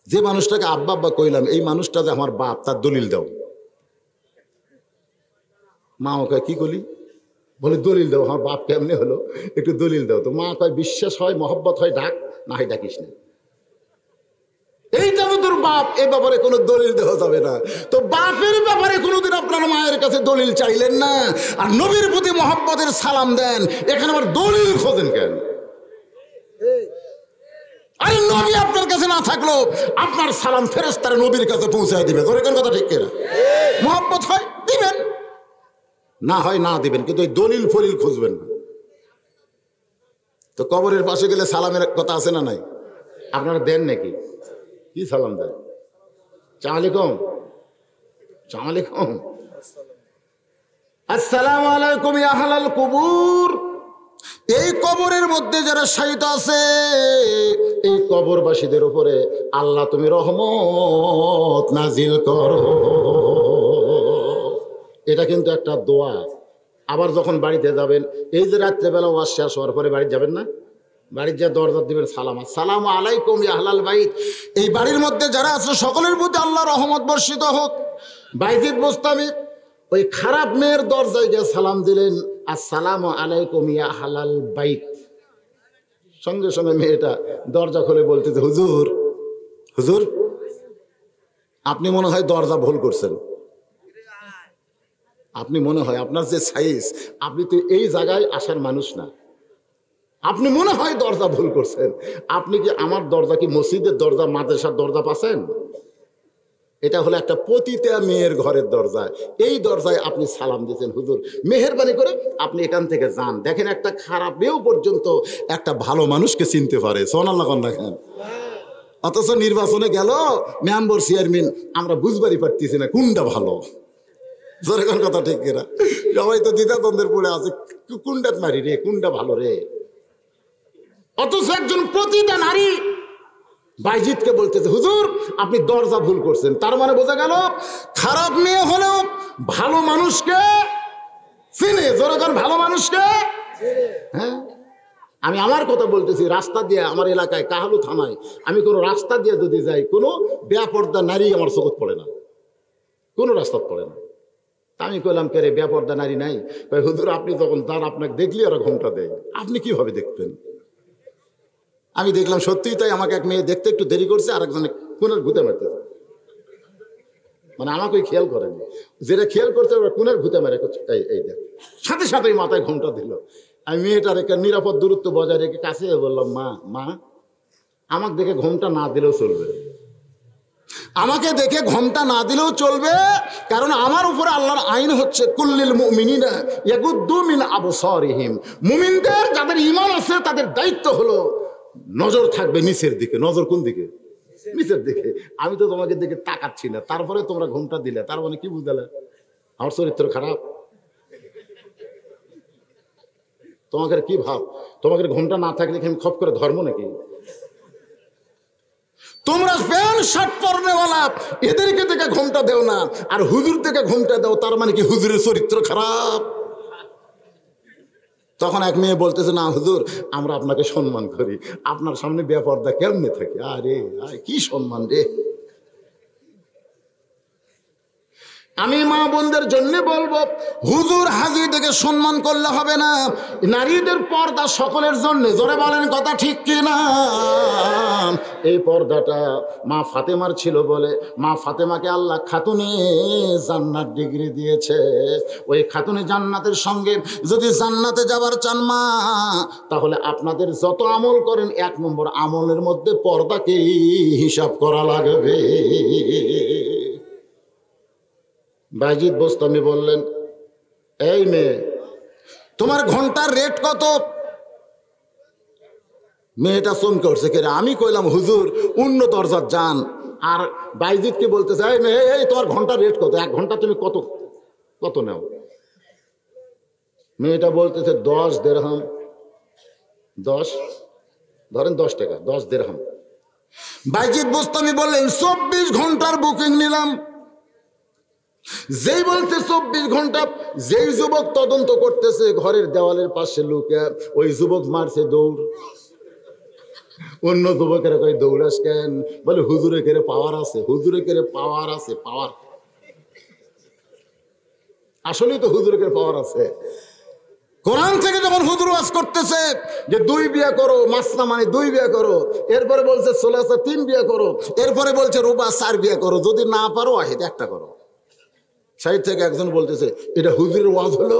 যে মানুষটাকে আব্বা আব্বা কইলাম এই মানুষটা যে আমার বাপ, তার দলিল দাও। মা ওকে কি করি? বলে দলিল দাও, আমার বাপ কেমনে হলো, একটু দলিল দাও। তো মা কয় বিশ্বাস হয়, মহব্বত হয়, ডাক, না হয় ডাকিস না। এইটা তো তোর বাপ, এ ব্যাপারে কোনো দলিল দেওয়া যাবে না। তো বাপের ব্যাপারে কোনোদিন আপনার মায়ের কাছে দলিল চাইলেন না, আর নবীর প্রতি মহব্বতের সালাম দেন, এখানে আবার দলিল খোঁজেন কেন? আরে নবী আপনার কাছে না থাকলো আপনার সালাম ফেরেশতারা নবীর কাছে পৌঁছায় দিবে। তোর কোন কথা ঠিক কিনা? মহব্বত হয় দিবেন, না হয় না দিবেন, কিন্তু ওই দলিল ফলিল খুঁজবেন না। তো কবরের পাশে গেলে সালামের কথা আছে না নাই? আপনারা দেন নাকি? কি সালাম দেন? আসসালামু আলাইকুম, আসসালামু আলাইকুম, আসসালামু আলাইকুম ইয়া আহলাল কুবুর। এই কবরের মধ্যে যারা শায়িত আছে, এই কবরবাসীদের উপরে আল্লাহ তুমি রহমত নাজিল করো। এটা কিন্তু একটা দোয়া। আবার যখন বাড়িতে যাবেন, এই যে রাত্রেবেলা ওয়াজ শেষ হওয়ার পরে বাড়ি যাবেন না, বাড়ির যা দরজা দিবেন সালাম, আসসালামু আলাইকুম ইয়া আহলাল বাইত। এই বাড়ির মধ্যে যারা আছে সকলের প্রতি আল্লাহ রহমত বর্ষিত হোক। বাইজিদ বোস্তামি ওই খারাপ মেয়ের দরজায় গিয়ে সালাম দিলেন, আসসালামু আলাইকুম ইয়া আহলাল বাইত। সঙ্গে সঙ্গে মেয়েটা দরজা খুলে বলতেছে, হুজুর, হুজুর আপনি মনে হয় দরজা ভুল করছেন। আপনি মনে হয় আপনার যে সাইজ, আপনি তো এই জায়গায় আসার মানুষ না, আপনি মনে হয় দরজা ভুল করছেন। আপনি কি আমার দরজা কি মসজিদের দরজা, মাদ্রাসার দরজা পাচ্ছেন? এটা হলো একটা পতিতা মেয়ের ঘরের দরজা। এই দরজায় আপনি সালাম দিয়েছেন। হুজুর মেহেরবানি করে আপনি এখান থেকে যান। দেখেন একটা খারাপ মেয়েও পর্যন্ত একটা ভালো মানুষকে চিনতে পারে। সুবহানাল্লাহ দেখেন। অথচ নির্বাচনে গেল মেম্বার চেয়ারম্যান, আমরা বুঝবারই পারতেছি না কোনটা ভালো। জোরে কোন কথা ঠিক কিনা? সবাই তো দ্বিধাদ্বন্দ্বের পড়ে আছে, কোনটা মারি রে, কোনটা ভালো রে। অথচ একজন প্রতিটা নারী বাইজিদকে বলতেছে, হুজুর আপনি দরজা ভুল করছেন। তার মানে বোঝা গেল খারাপ মেয়ে হলেও ভালো মানুষকে চিনে, জনগণ ভালো মানুষকে। হ্যাঁ, আমি আমার কথা বলতেছি, রাস্তা দিয়ে আমার এলাকায় কাহালু থানায় আমি কোনো রাস্তা দিয়ে যদি যাই, কোনো বেপর্দা নারী আমার চোখত পড়ে না, কোনো রাস্তা পড়ে না। আমি কইলাম, কে রে বেপর্দা নারী নাই? হুজুর আপনি যখন যান আপনাকে দেখলি ওরা ঘোমটা দেয়, আপনি কিভাবে দেখতেন? আমি দেখলাম সত্যিই তাই, আমাকে এক মেয়ে দেখতে একটু দেরি করছে, আর একজনে কোনের ঘুতে মারতেছে, মানে আমাকে খেয়াল করেনি, যেটা খেয়াল করছে ওরা কোনের ঘুতে মারে, এই দেখ, সাথে সাথে মাথায় ঘোমটা দিল। আমি মেয়েটার একটা নিরাপদ দূরত্ব বজায় রেখে কাছে বললাম, মা আমাকে দেখে ঘোমটা না দিলেও চলবে, আমাকে দেখে ঘোমটা না দিলেও চলবে, কারণ আমার উপরে আল্লাহর আইন হচ্ছে কুল্লিল মুমিনিনা ইয়াগুদ্দু মিন আবসারিহিম, মুমিনদের যাদের ঈমান আছে তাদের দায়িত্ব হলো নজর থাকবে নিচের দিকে। নজর কোন দিকে? নিচের দিকে। আমি তো তোমাকে দেখে তাকাচ্ছি না, তারপরে তোমরা ঘোমটা দিলে, তার মানে কি বুঝালে? আমার চরিত্র খারাপ? তোমাকে কি ভাব, তোমাকে ঘোমটা না থাকলে কি আমি খপ করে ধর্ম নাকি? তোমরা প্যান্ট শার্ট পরনেওয়ালা এদেরকে দেখে ঘোমটা দেও না, আর হুজুর থেকে ঘোমটা দাও, তার মানে কি হুজুরের চরিত্র খারাপ? তখন এক মেয়ে বলতেছে, না হুজুর আমরা আপনাকে সম্মান করি, আপনার সামনে বেপর্দা কেমনে থাকে? আরে কি সম্মান রে! আমি মা বোনদের জন্য বলবো, হুজুর হাজি থেকে সম্মান করলে হবে না, নারীদের পর্দা সকলের জন্য। জোরে বলেন কথা ঠিক কিনা? এই পর্দাটা মা ফাতেমার ছিল বলে মা ফাতেমাকে আল্লাহ খাতুনে জান্নাত ডিগ্রি দিয়েছে। ওই খাতুনে জান্নাতের সঙ্গে যদি জান্নাতে যাবার চান মা, তাহলে আপনাদের যত আমল করেন 1 নম্বর আমলের মধ্যে পর্দাকেই হিসাব করা লাগবে। বাইজিদ বোস্তামি বললেন, এই মেয়ে তোমার ঘন্টার রেট কত? মেয়েটা চমকে উঠছে, কে রে? আমি কইলাম, হুজুর অন্য দরজার যান। আর বাইজিদকে বলতেছে, এই মেয়ে এই তোমার ঘন্টার রেট কত? 1 ঘন্টা তুমি কত কত নাও? মেয়েটা বলতেছে 10 দিরহাম। 10 ধরেন 10 টাকা, 10 দিরহাম। বাইজিদ বোস্তামি বললেন, 24 ঘন্টার বুকিং নিলাম। যেই বলছে 24 ঘন্টা, যেই যুবক তদন্ত করতেছে ঘরের দেওয়ালের পাশে লুকে, ওই যুবক মারছে দৌড়। অন্য যুবকেরা কই দৌড়াস কেন? বলে হুজুরে কেড়ে পাওয়ার আছে, হুজুরে কেড়ে পাওয়ার আছে, পাওয়ার। আসলেই তো হুজুরে কেড়ে পাওয়ার আছে। কোরআন থেকে যখন হুজুর ওয়াজ করতেছে যে 2 বিয়ে করো, মাসনা মানে 2 বিয়ে করো, এরপরে বলছে সোলাসা 3 বিয়ে করো, এরপরে বলছে রুবা 4 বিয়ে করো, যদি না পারো ওয়াহিদ একটা করো। সাইড থেকে একজন বলতেছে, এটা হুজুরের ওয়াজ হলো?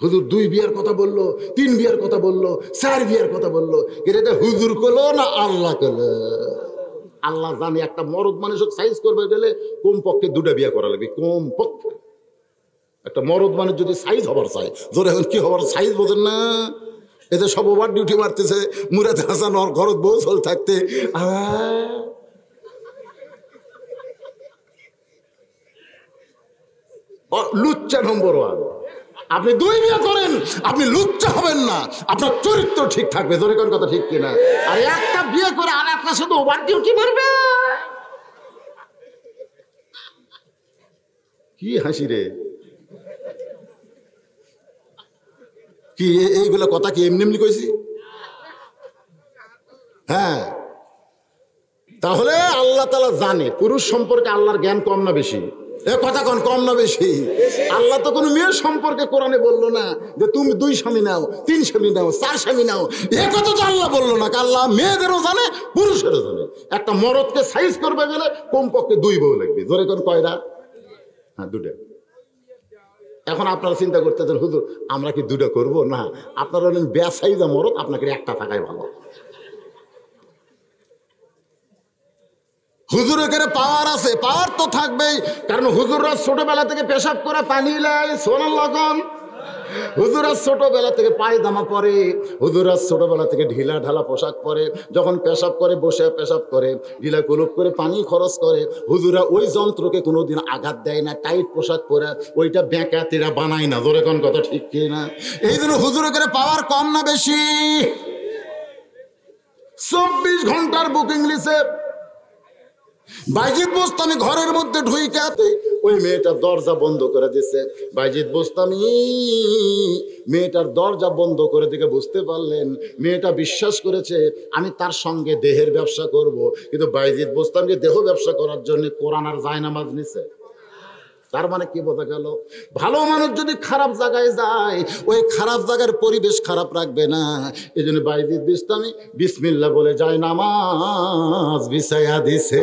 হুজুর 2 বিয়ার কথা বললো, 3 বিয়ার কথা বললো, 4 বিয়ার কথা বললো, এটা হুজুর কলো না আল্লাহ কলো? আল্লাহ জানে। একটা মরদ মানুষ সাইজ করবে গেলে কমপক্ষে 2টা বিয়ে করা লাগবে, কমপক্ষে। একটা মরদ মানুষ যদি সাইজ হবার চায়, জোরে এখন কি হবার সাইজ বোঝেন না? এতে সব ওভার ডিউটি মারতেছে, মুরাদ হাসান ওর ঘরত বউ চল থাকতে, লুচ্চা নম্বর 1। আপনি 2 বিয়ে করেন, আপনি লুচ্চা হবেন না, আপনার চরিত্র ঠিক থাকবে। জোরে কোন কথা ঠিক কিনা? আর একটা বিয়ে করে আর একটা শুধু ওভার ডিউটি মারবে, কি হাসি রে! কি এইগুলো কথা কি এমনি এমনি কইছি? হ্যাঁ, তাহলে আল্লাহ তাআলা জানে পুরুষ সম্পর্কে আল্লাহর জ্ঞান কম না বেশি? এ কথা কম না বেশি? আল্লাহ তো কোনো মেয়ের সম্পর্কে কোরআনে বললো না যে তুমি 2 স্বামী নাও, 3 স্বামী নাও, 4 স্বামী নাও। এ কথা তো আল্লাহ বললো না। আল্লাহ মেয়েদেরও জানে, পুরুষেরও জানে। একটা মরদকে সাইজ করবে গেলে কমপক্ষে 2 বউ লাগবে। ধরে কোন কয়টা? হ্যাঁ, 2টা। এখন আপনারা চিন্তা করতেছেন, হুজুর আমরা কি 2টা করবো? না, আপনারা হলেন বেসাইজা মরদ, আপনাকে একটা থাকাই ভালো। হুজুরের কাছে পাওয়ার আছে, পাওয়ার তো থাকবেই, কারণ হুজুররা ছোটবেলা থেকে পেশাব করে পানি লেয়। সোনাল্লাহ কোন? হুজুরা ছোটবেলা থেকে পায়জামা পরে, হুজুরা ছোটবেলা থেকে ঢিলা ঢালা পোশাক পরে, যখন পেশাব করে বসে পেশাব করে, ঢিলা কুলুপ করে পানি খরচ করে। হুজুরা ওই যন্ত্রকে কোনোদিন আঘাত দেয় না, টাইট পোশাক পরে ওইটা বেঁকা তেরা বানায় না। ধরে কোন কথা ঠিক কি না? এই জন্য হুজুরের কাছে পাওয়ার কম না বেশি? 24 ঘন্টার বুকিং লিছে। বাইজিদ বোস্তামি ঘরের মধ্যে ঢুইকাতে ওই মেয়েটার দরজা বন্ধ করে দিছে। বাইজিদ বোস্তামি মেয়েটার দরজা বন্ধ করে দিকে বুঝতে পারলেন মেয়েটা বিশ্বাস করেছে আমি তার সঙ্গে দেহের ব্যবসা করব, কিন্তু বাইজিদ বোস্তামিকে দেহ ব্যবসা করার জন্য কোরআন আর জায়নামাজ নিছে। তার মানে কি বোঝা গেল, ভালো মানুষ যদি খারাপ জায়গায় যায় ওই খারাপ জায়গার পরিবেশ খারাপ রাখবে না। এই জন্য বাইজিদ বোস্তামি বিসমিল্লাহ বলে যায় নামাজ বিছায়া দিছে।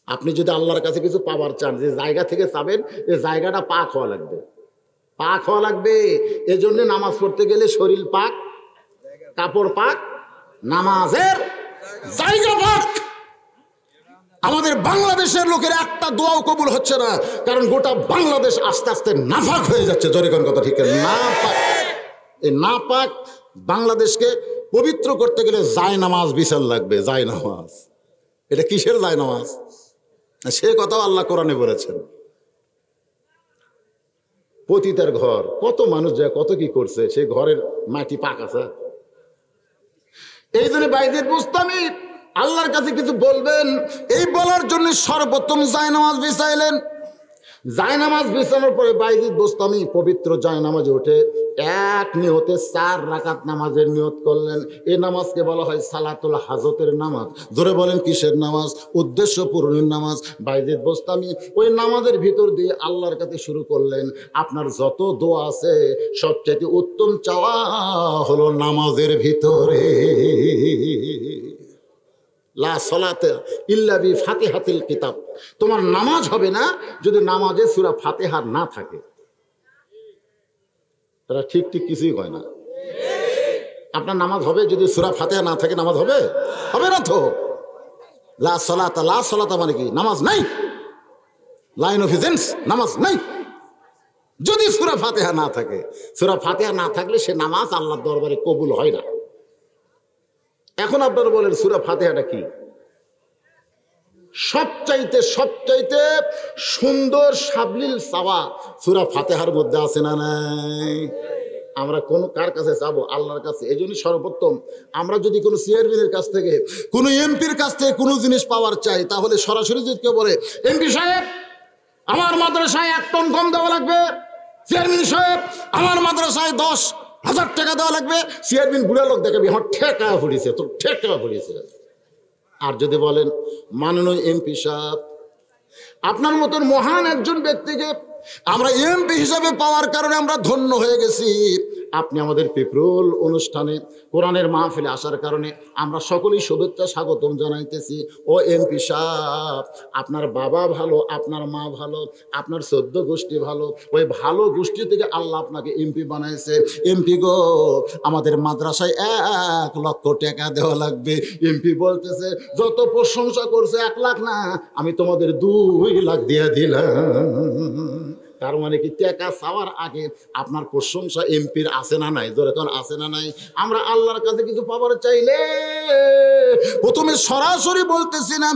আপনি যদি আল্লাহর কাছে কিছু পাওয়ার চান, যে জায়গা থেকে চাবেন এই জায়গাটা পাক হওয়া লাগবে, পাক হওয়া লাগবে। এজন্য নামাজ পড়তে গেলে শরীর পাক, কাপড় পাক, নামাজের জায়গা পাক। আমাদের বাংলাদেশের লোকের একটা দোয়াও কবুল হচ্ছে না, কারণ গোটা বাংলাদেশ আস্তে আস্তে নাপাক হয়ে যাচ্ছে। জোরে কোন কথা ঠিক না? এই নাপাক বাংলাদেশকে পবিত্র করতে গেলে জায়নামাজ বিছাল লাগবে। জায়নামাজ এটা কিসের জায়নামাজ? সে কথাও আল্লাহ কোরআনে বলেছেন। পতিতার ঘর, কত মানুষ যায় কত কি করছে, সেই ঘরের মাটি পাক আছে। এই জন্য বাইজিদ বোস্তামি আল্লাহর কাছে কিছু বলবেন, এই বলার জন্য সর্বোত্তম জায়নামাজ বিছাইলেন। জায়নামাজ বিছানোর পরে বাইজিদ বোস্তামি পবিত্র জায়নামাজে উঠে এক নিয়তে 4 রাকাত নামাজের নিয়ত করলেন। এই নামাজকে বলা হয় সালাতুল হাজতের নামাজ। ধরে বলেন কিসের নামাজ? উদ্দেশ্য পূরণের নামাজ। বাইজিদ বোস্তামি ওই নামাজের ভিতর দিয়ে আল্লাহর কাছে শুরু করলেন, আপনার যত দোয়া আছে সবচেয়ে উত্তম চাওয়া হলো নামাজের ভিতরে। লা সালাতা ইল্লা বি ফাতিহাতিল কিতাব। তোমার নামাজ হবে না যদি নামাজে সূরা ফাতিহা না থাকে। তারা ঠিক ঠিক কিছুই কয় না। আপনার নামাজ হবে যদি সূরা ফাতিহা না থাকে? নামাজ হবে? হবে না তো। লা সালাতা, লা সালাতা মানে কি? নামাজ নাই, লাইন অফ এজেন্স, নামাজ নাই যদি সূরা ফাতিহা না থাকে। সূরা ফাতিহা না থাকলে সে নামাজ আল্লাহর দরবারে কবুল হয় না। এখন আপনারা বলেন সূরা ফাতিহাটা কি? সবচাইতে সবচাইতে সুন্দর সাবলীল চাওয়া সূরা ফাতিহার মধ্যে আছে না নাই? আমরা কোন কার কাছে চাবো? আল্লাহর কাছে। এই জন্য সর্বোত্তম, আমরা যদি কোনো চেয়ারম্যানের কাছ থেকে, কোনো এমপির কাছ থেকে কোনো জিনিস পাওয়ার চাই, তাহলে সরাসরি যদি কেউ বলে এমপি সাহেব আমার মাদ্রাসায় 1 টন গম দেওয়া লাগবে, চেয়ারম্যান সাহেব আমার মাদ্রাসায় 10,000 টাকা দেওয়া লাগবে, চেয়ারম্যান বুড়া লোক দেখাবি আমার ঠেকা পড়িয়েছে, তোর ঠেকা পড়িয়েছে। আর যদি বলেন মাননীয় এমপি সাহেব, আপনার মতন মহান একজন ব্যক্তিকে আমরা এমপি হিসাবে পাওয়ার কারণে আমরা ধন্য হয়ে গেছি। আপনি আমাদের পিপরুল অনুষ্ঠানে কোরআনের মাহফিলে আসার কারণে আমরা সকলেই শুভেচ্ছা স্বাগতম জানাইতেছি। ও এমপি সাহেব, আপনার বাবা ভালো, আপনার মা ভালো, আপনার 14 গোষ্ঠী ভালো, ওই ভালো গোষ্ঠী থেকে আল্লাহ আপনাকে এমপি বানাইছে। এমপি গো, আমাদের মাদ্রাসায় 1 লক্ষ টাকা দেওয়া লাগবে। এমপি বলতেছে যত প্রশংসা করছে 1 লাখ না, আমি তোমাদের 2 লাখ দিয়ে দিলাম। তার মানে কি টাকা চাওয়ার আগে আপনার প্রশংসা এমপির আছে না নাই? ধরে তখন আছে না নাই? আমরা আল্লাহর কাছে কিছু পাবার চাইলে প্রথমে সরাসরি বলতেছি না,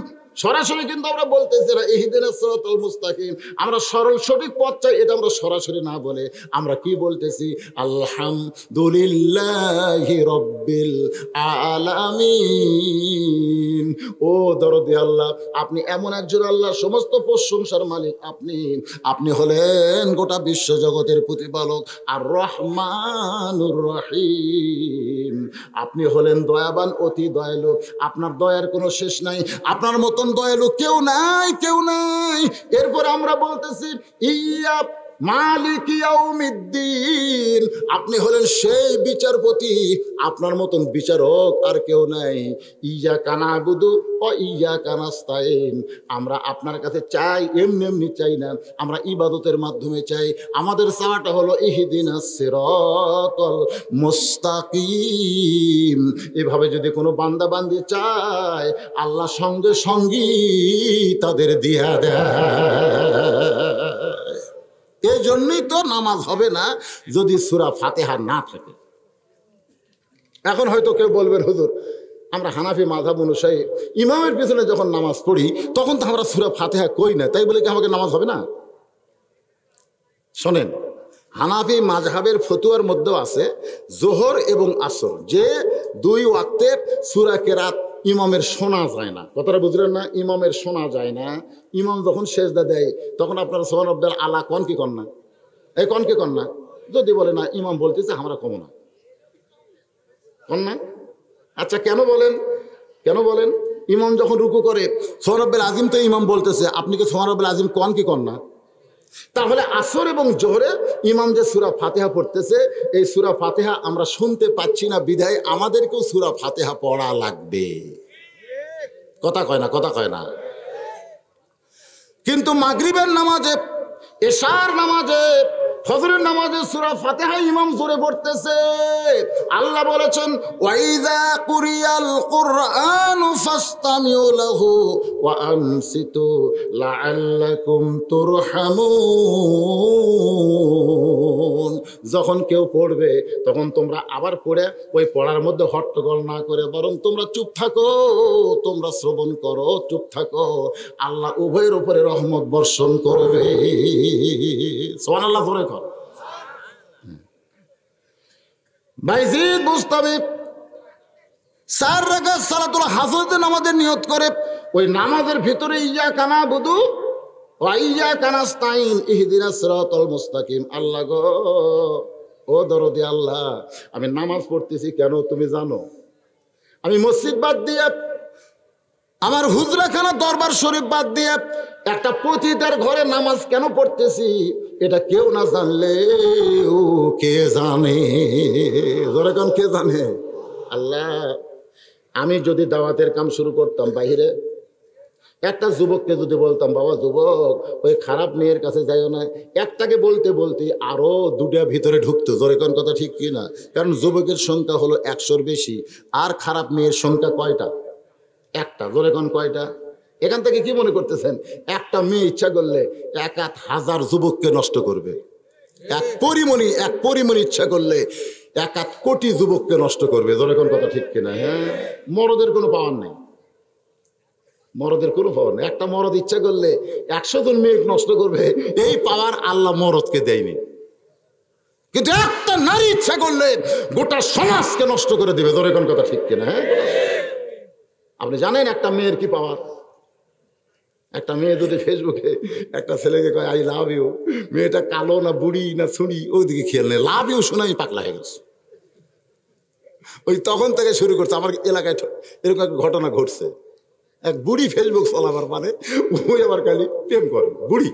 সরাসরি কিন্তু আমরা বলতেছি না ইহদিনাস সিরাতাল মুস্তাকিম, আমরা সরল সঠিক পথ চাই, এটা আমরা সরাসরি না বলে আমরা কি বলতেছি? আলহামদুলিল্লাহি রাব্বিল আলামিন। ও দরদি আল্লাহ, আপনি এমন একজন আল্লাহ, সমস্ত প্রশংসার মালিক আপনি। আপনি হলেন গোটা বিশ্ব জগতের প্রতিপালক আর রহমানুর রহিম। আপনি হলেন দয়াবান, অতি দয়ালু। আপনার দয়ার কোনো শেষ নাই, আপনার মতন দয়ালু কেউ নাই, কেউ নাই। এরপর আমরা বলতেছি ইয়া মালিক ইয়াউমিদ্দিন, আপনি হলেন সেই বিচারপতি, আপনার মতন বিচারক আর কেউ নাই। ইয়াকা নাবুদু ওয়া ইয়াকা নাস্তাইন, আমরা আপনার কাছে চাই, এমনি এমনি চাই না, আমরা ইবাদতের মাধ্যমে চাই। আমাদের চাওয়াটা হলো ইহদিনাস সিরাতাল মুস্তাকিম। এভাবে যদি কোনো বান্দা বান্দি চায়, আল্লাহ সঙ্গে সঙ্গী তাদের দিয়া দেয়। এই জন্যই তো নামাজ হবে না যদি সূরা ফাতিহা না থাকে। এখন হয়তো কেউ বলবেন হুজুর, আমরা হানাফি মাযহাব অনুযায়ী ইমামের পিছনে যখন নামাজ পড়ি তখন তো আমরা সূরা ফাতিহা করি না, তাই বলে কি আমাকে নামাজ হবে না? শোনেন, হানাফি মাযহাবের ফতোয়ার মধ্যেও আছে জোহর এবং আসর যে 2 ওয়াক্তের সূরা কেরাত ইমামের শোনা যায় না। কথাটা বুঝলেন না? ইমামের শোনা যায় না। ইমাম যখন সেজদা দেয় তখন আপনারা সুবহান রাব্বিয়াল আলা কন কি কন না? এই কন কি কন না? যদি বলে না ইমাম বলতেছে আমরা কম না, কন না? আচ্ছা কেন বলেন? কেন বলেন? ইমাম যখন রুকু করে সুবহান রাব্বিয়াল আযীম তো ইমাম বলতেছে, আপনি কি সুবহান রাব্বিয়াল আযীম কন কি কন না? তাহলে আসর এবং জোহরে ইমাম যে সূরা ফাতিহা পড়তেছে, এই সূরা ফাতিহা আমরা শুনতে পাচ্ছি না বিধায় আমাদেরকেও সূরা ফাতিহা পড়া লাগবে। কথা কয় না? কথা কয় না? কিন্তু মাগরিবের নামাজে, এশার নামাজে, ফজরের নামাজে সূরা ফাতিহা ইমাম জোরে পড়তেছে। আল্লাহ বলেছেন ওয়াইযা কুরিয়াল কুরআনু ফাসতামিউ লাহু ওয়া আনসিতু লাআল্লাকুম তুরহামুন। যখন কেউ পড়বে তখন তোমরা আবার পড়ে ওই পড়ার মধ্যে হট্টগোল না করে বরং তোমরা চুপ থাকো, তোমরা শ্রবণ করো, চুপ থাকো, আল্লাহ উভয়ের উপরে রহমত বর্ষণ করবে। সুবহানাল্লাহ পড়ে কর বাইজিদ মুস্তাবি 4 রাকাত সালাতুল হাজরাতে নামাজের নিয়ত করে ওই নামাজের ভিতরে ইয়্যাকা না'বুদু ওয়া ইয়্যাকা নাস্তাইন ইহদিনাস সিরাতাল মুস্তাকিম। আল্লাহ গো, ও দরদি আল্লাহ, আমি নামাজ পড়তেছি কেন তুমি জানো? আমি মসজিদ বাদ দিয়ে, আমার হুজরাখানা দরবার শরীফ বাদ দিয়ে একটা পতিতার ঘরে নামাজ কেন পড়তেছি এটা কেউ না জানলে ও কে জানে? জোরে কোন কে জানে? আল্লাহ, আমি যদি দাওয়াতের কাম শুরু করতাম বাহিরে, একটা যুবককে যদি বলতাম বাবা যুবক ওই খারাপ মেয়ের কাছে যাইও না, একটাকে বলতে বলতে আরো দুটা ভিতরে ঢুকতো। জোরে কোন কথা ঠিক কি না? কারণ যুবকের সংখ্যা হলো 100-র বেশি, আর খারাপ মেয়ের সংখ্যা কয়টা? একটা। জোরে কোন কয়টা? এখান থেকে কি মনে করতেছেন একটা মেয়ে ইচ্ছা করলে 1000 যুবককে নষ্ট করবে? এক পরিমণি ইচ্ছা করলে 1 কোটি যুবককে নষ্ট করবে। জোরে কোন কথা ঠিক কিনা? হ্যাঁ, মরদের কোনো পাওয়ার নেই, মরদের কোনো পাওয়ার নেই। একটা মরদ ইচ্ছা করলে 100 জন মেয়ে নষ্ট করবে, এই পাওয়ার আল্লাহ মরদকে দেয়নি। কিন্তু একটা নারী ইচ্ছা করলে গোটা সমাজকে নষ্ট করে দিবে। জোরে কোন কথা ঠিক কিনা? হ্যাঁ, আপনি জানেন একটা মেয়ের কি পাওয়ার? একটা মেয়ে যদি ফেসবুকে একটা ছেলেকে কয় আই লাভ ইউ, মেয়েটা কালো না বুড়ি না ছুড়ি ওইদিকে খেয়াল নেই, লাভ ইউ শুনে আমি পাগলা হয়ে গেছি। ওই তখন থেকে শুরু করছে। আমার এলাকায় এরকম একটা ঘটনা ঘটছে। এক বুড়ি ফেসবুক চালাবার মানে ওই আবার খালি প্রেম করে। বুড়ি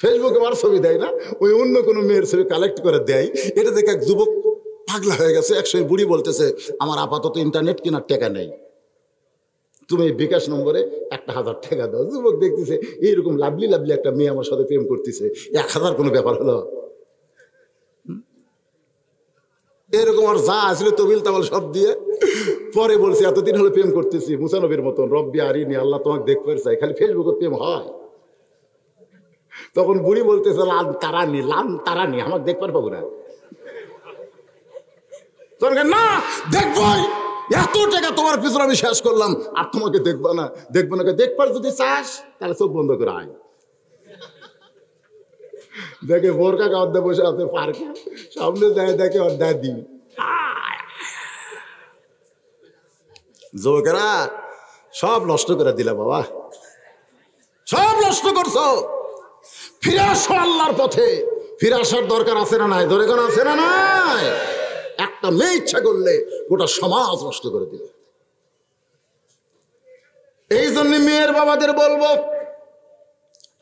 ফেসবুকে আমার ছবি দেয় না, ওই অন্য কোনো মেয়ের ছবি কালেক্ট করে দেয়। এটা দেখে এক যুবক পাগলা হয়ে গেছে। একসময় বুড়ি বলতেছে আমার আপাতত ইন্টারনেট কেনার টাকা নেই, তুমি বিকাশ নম্বরে 1000 টাকা দাও। যুবক দেখতেছে এইরকম লাভলি একটা মেয়ে আমার সাথে প্রেম করতেছে, 1000 কোনো ব্যাপার হলো? এরকম আর যা আসলে তবিল তামাল সব দিয়ে পরে বলছে এতদিন হলো প্রেম করতেছি মুসানবীর মতন, রব্বি আরিনি, আল্লাহ তোমাকে দেখতে চাই, খালি ফেসবুকে প্রেম হয়। তখন বুড়ি বলতেছে লান তারানি আমাকে দেখবার পাবো না। না দেখবই, এত টাকা তোমার পিছনে আমি শেষ করলাম আর তোমাকে দেখবো না। দেখবার যদি চাস তাহলে চোখ বন্ধ করে আয়। দেখে বোরকা গাঁদে বসে আছে পার্কে, সামনে যায় দেখে ওর দাদি। যুবকেরা সব নষ্ট করে দিলে বাবা, সব নষ্ট করছো। ফিরে আসো আল্লাহর পথে। ফিরে আসার দরকার আছে না নাই? দরকার আছে না নাই? একটা মেয়ে ইচ্ছা করলে গোটা সমাজ নষ্ট করে দিবে। এই জন্য মেয়ের বাবাদের বলবো,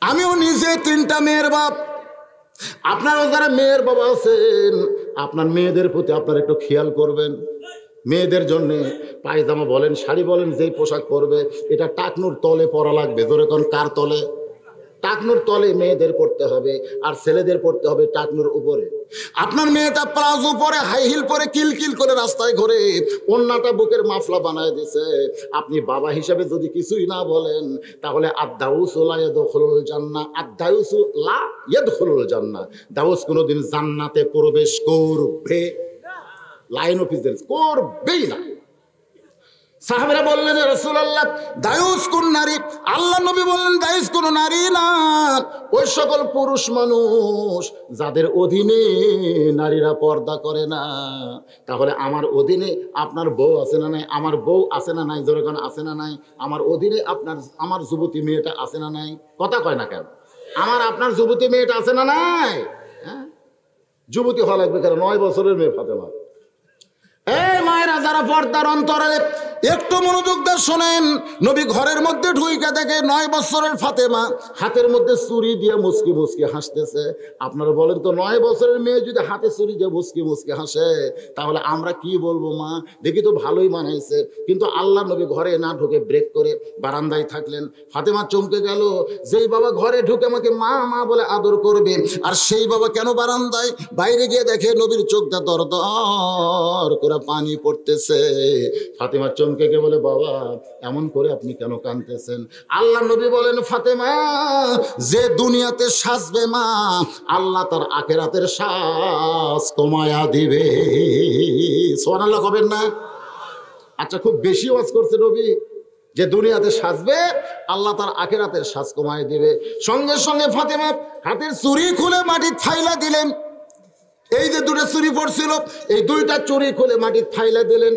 আমিও নিজে 3টা মেয়ের বাপ, আপনারাও যারা মেয়ের বাবা আছেন আপনার মেয়েদের প্রতি আপনারা একটু খেয়াল করবেন। মেয়েদের জন্য পায়জামা বলেন, শাড়ি বলেন, যেই পোশাক পরবে এটা টাকনুর তলে পরা লাগবে। ধরে কোন কার তলে? টাকনুর তলে মেয়েদের পড়তে হবে, আর ছেলেদের পড়তে হবে টাকনুর উপরে। আপনার মেয়েটা প্লাজো পরে, হাই হিল পরে, কিলকিল করে রাস্তায় ঘোরে, ওন্নাটা বুকের মাফলা বানায় দিছে। আপনি বাবা হিসাবে যদি কিছুই না বলেন তাহলে আদ-দাউসু লা ইয়াদখুলুল জান্নাহ, আদ-দাউসু লা ইয়াদখুলুল জান্নাহ, দাউস কোনোদিন জান্নাতে প্রবেশ করবে লাইন অফ প্রেজেন্স করবেই না। সাহাবীরা বললেন যে রাসূলুল্লাহ দায়ুস কোন নারী? আল্লাহ নবী বললেন দায়ুস কোন নারী না, ওই সকল পুরুষ মানুষ যাদের অধীনে নারীরা পর্দা করে না। তাহলে আমার অধীনে আপনার বউ আছে না নাই? আমার বউ আছে না নাই? জোরে কোন আছে না নাই? আমার অধীনে আমার যুবতী মেয়েটা আছে না নাই? কথা কয় না কেন? আপনার যুবতী মেয়েটা আছে না নাই? হ্যাঁ, যুবতী হওয়া লাগবে কেন? 9 বছরের মেয়ে ফাতেমা। এই মায়েরা যারা পর্দার অন্তরালে একটু মনোযোগ দিয়ে শোনেন, নবী ঘরের মধ্যে ঢুইকা দেখে 9 বছরের ফাতেমা হাতের মধ্যে ছুরি দিয়ে মুচকি মুচকি হাসতেছে। আপনারা বলেন তো, 9 বছরের মেয়ে যদি হাতে ছুরি দিয়ে মুচকি মুচকি হাসে, তাহলে আমরা কি বলবো? মা দেখি তো ভালোই মানাইছে। কিন্তু আল্লাহ নবী ঘরে না ঢুকে ব্রেক করে বারান্দায় থাকলেন। ফাতেমা চমকে গেল, যেই বাবা ঘরে ঢুকে আমাকে মা মা বলে আদর করবে, আর সেই বাবা কেন বারান্দায়? বাইরে গিয়ে দেখে নবীর চোখটা দর দর করে পানি পড়তেছে। ফাতেমা চমকে গিয়ে বলে, বাবা এমন করে আপনি কেন কাঁদতেছেন? আল্লাহ নবী বলেন, ফাতেমা যে দুনিয়াতে সাজবে মা, আল্লাহ তার আখিরাতের সাজ কমায়া দিবে। সুবহানাল্লাহ কবেন না? আচ্ছা, খুব বেশি ওয়াজ করছে নবী, যে দুনিয়াতে সাজবে আল্লাহ তার আখিরাতের সাজ কমায় দিবে। সঙ্গে সঙ্গে ফাতেমা হাতের চুরি খুলে মাটি ফাইলা দিলেন। এই যে দুটো চুরি পড়ছিল, এই 2টা চুরি খুলে মাটির ফাইলা দিলেন।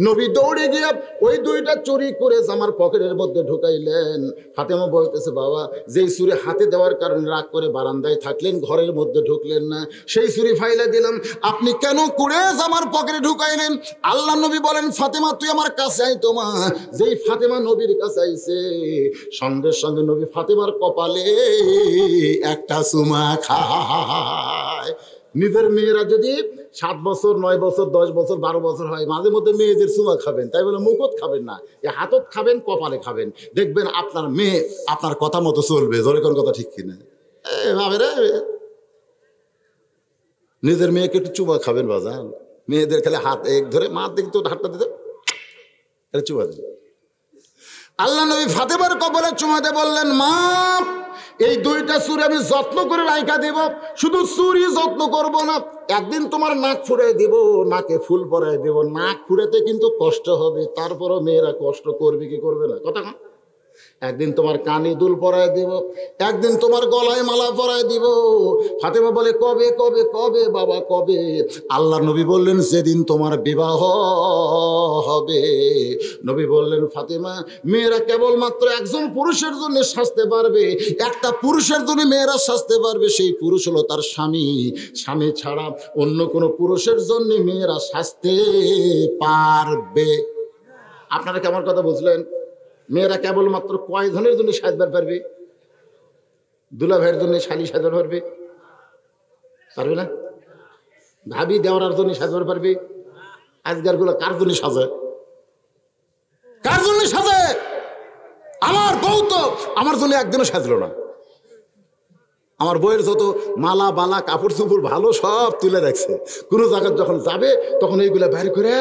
নবী দৌড়ে গিয়ে ওই 2টা চুরি করে জামার পকেটের মধ্যে ঢুকাইলেন। ফাতেমা বলতেছে, বাবা যেই চুরি হাতে দেওয়ার কারণে রাগ করে বারান্দায় থাকলেন, ঘরের মধ্যে ঢুকলেন না, সেই চুরি ফাইলা দিলাম, আপনি কেন করে জামার পকেটে ঢুকাইলেন? আল্লাহ নবী বলেন, ফাতেমা তুই আমার কাছে আই। তোমা যেই ফাতেমা নবীর কাছে আইছে, সঙ্গে সঙ্গে নবী ফাতেমার কপালে একটা চুমা খায়। নিজের মেয়েরা যদি 7 বছর 9 বছর 10 বছর 12 বছর হয়, মাঝে মধ্যে মেয়েদের চুমা খাবেন, তাই বলে মুখত খাবেন না, হাতত খাবেন, কপালে খাবেন। দেখবেন আপনার মেয়ে আপনার কথা মতো চলবে। জোরে কোন কথা ঠিক কিনা? ভাবে রে, নিজের মেয়েকে একটু চুমা খাবেন বাজান। মেয়েদের খালি হাত এক ধরে মা দেখতো হাতটা দিতে চুমা দেবে। আল্লাহ নবী ফাতেমার কপালে চুমাতে বললেন, মা এই 2টা চুরি আমি যত্ন করে রাইখা দেব। শুধু চুরি যত্ন করব না, একদিন তোমার নাক ফুরাই দিব, নাকে ফুল পরাই দেব। নাক ফুরাতে কিন্তু কষ্ট হবে, তারপরও মেয়েরা কষ্ট করবে কি করবে না? কথা কন। একদিন তোমার কানে দুল পরাই দিব, একদিন তোমার গলায় মালা পরাই দিব। ফাতেমা বলে, কবে কবে কবে বাবা কবে? আল্লাহ নবী বললেন, যেদিন তোমার বিবাহ হবে। নবী বললেন, ফাতেমা মেয়েরা কেবলমাত্র একজন পুরুষের জন্য সাজতে পারবে, একটা পুরুষের জন্য মেয়েরা সাজতে পারবে, সেই পুরুষ হলো তার স্বামী। স্বামী ছাড়া অন্য কোনো পুরুষের জন্য মেয়েরা সাজতে পারবে। আপনারা কেমন কথা বুঝলেন? মেয়েরা কেবলমাত্র কয়জনের জন্য সাজবার পারবে? দুলা ভাইয়ের জন্য শালি সাজবার পারবে? পারবে না? ভাবি দেওয়ার জন্য সাজবার পারবে? আজকাল গুলো কার জন্য সাজে? কার জন্য সাজে? আমার বউ তো আমার জন্য একদিনও সাজলো না। আমার বউয়ের যত মালা বালা কাপড় চুপড় ভালো সব তুলে রাখছে, কোনো জায়গায় যখন যাবে তখন এইগুলা বাইর করে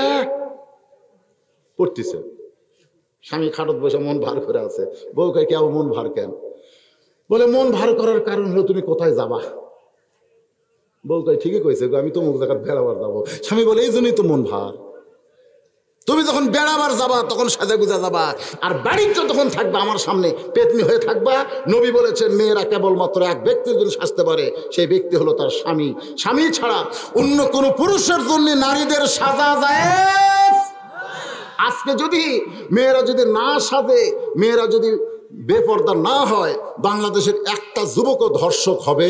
পড়তেছে। স্বামী খাটত বসে মন ভার করে আছে। বউকে কেউ মন ভার কেন? বলে মন ভার করার কারণ হলো তুমি কোথায় যাবা। বউকে ঠিকই কইছে, আমি তো মুখ জায়গায় বেড়াবার যাবো। স্বামী বলে, এই জন্যই তো মন ভার। তুমি যখন বেড়াবার যাবা তখন সাজা গুজা যাবা, আর বাড়িতে তখন থাকবা আমার সামনে পেতনি হয়ে থাকবা। নবী বলেছেন, মেয়েরা কেবলমাত্র এক ব্যক্তির জন্য সাজতে পারে, সেই ব্যক্তি হলো তার স্বামী। স্বামী ছাড়া অন্য কোনো পুরুষের জন্য নারীদের সাজা যায়। আজকে যদি মেয়েরা যদি না সাজে, মেয়েরা যদি বেপর্দা না হয়, বাংলাদেশের একটা যুবকও ধর্ষক হবে?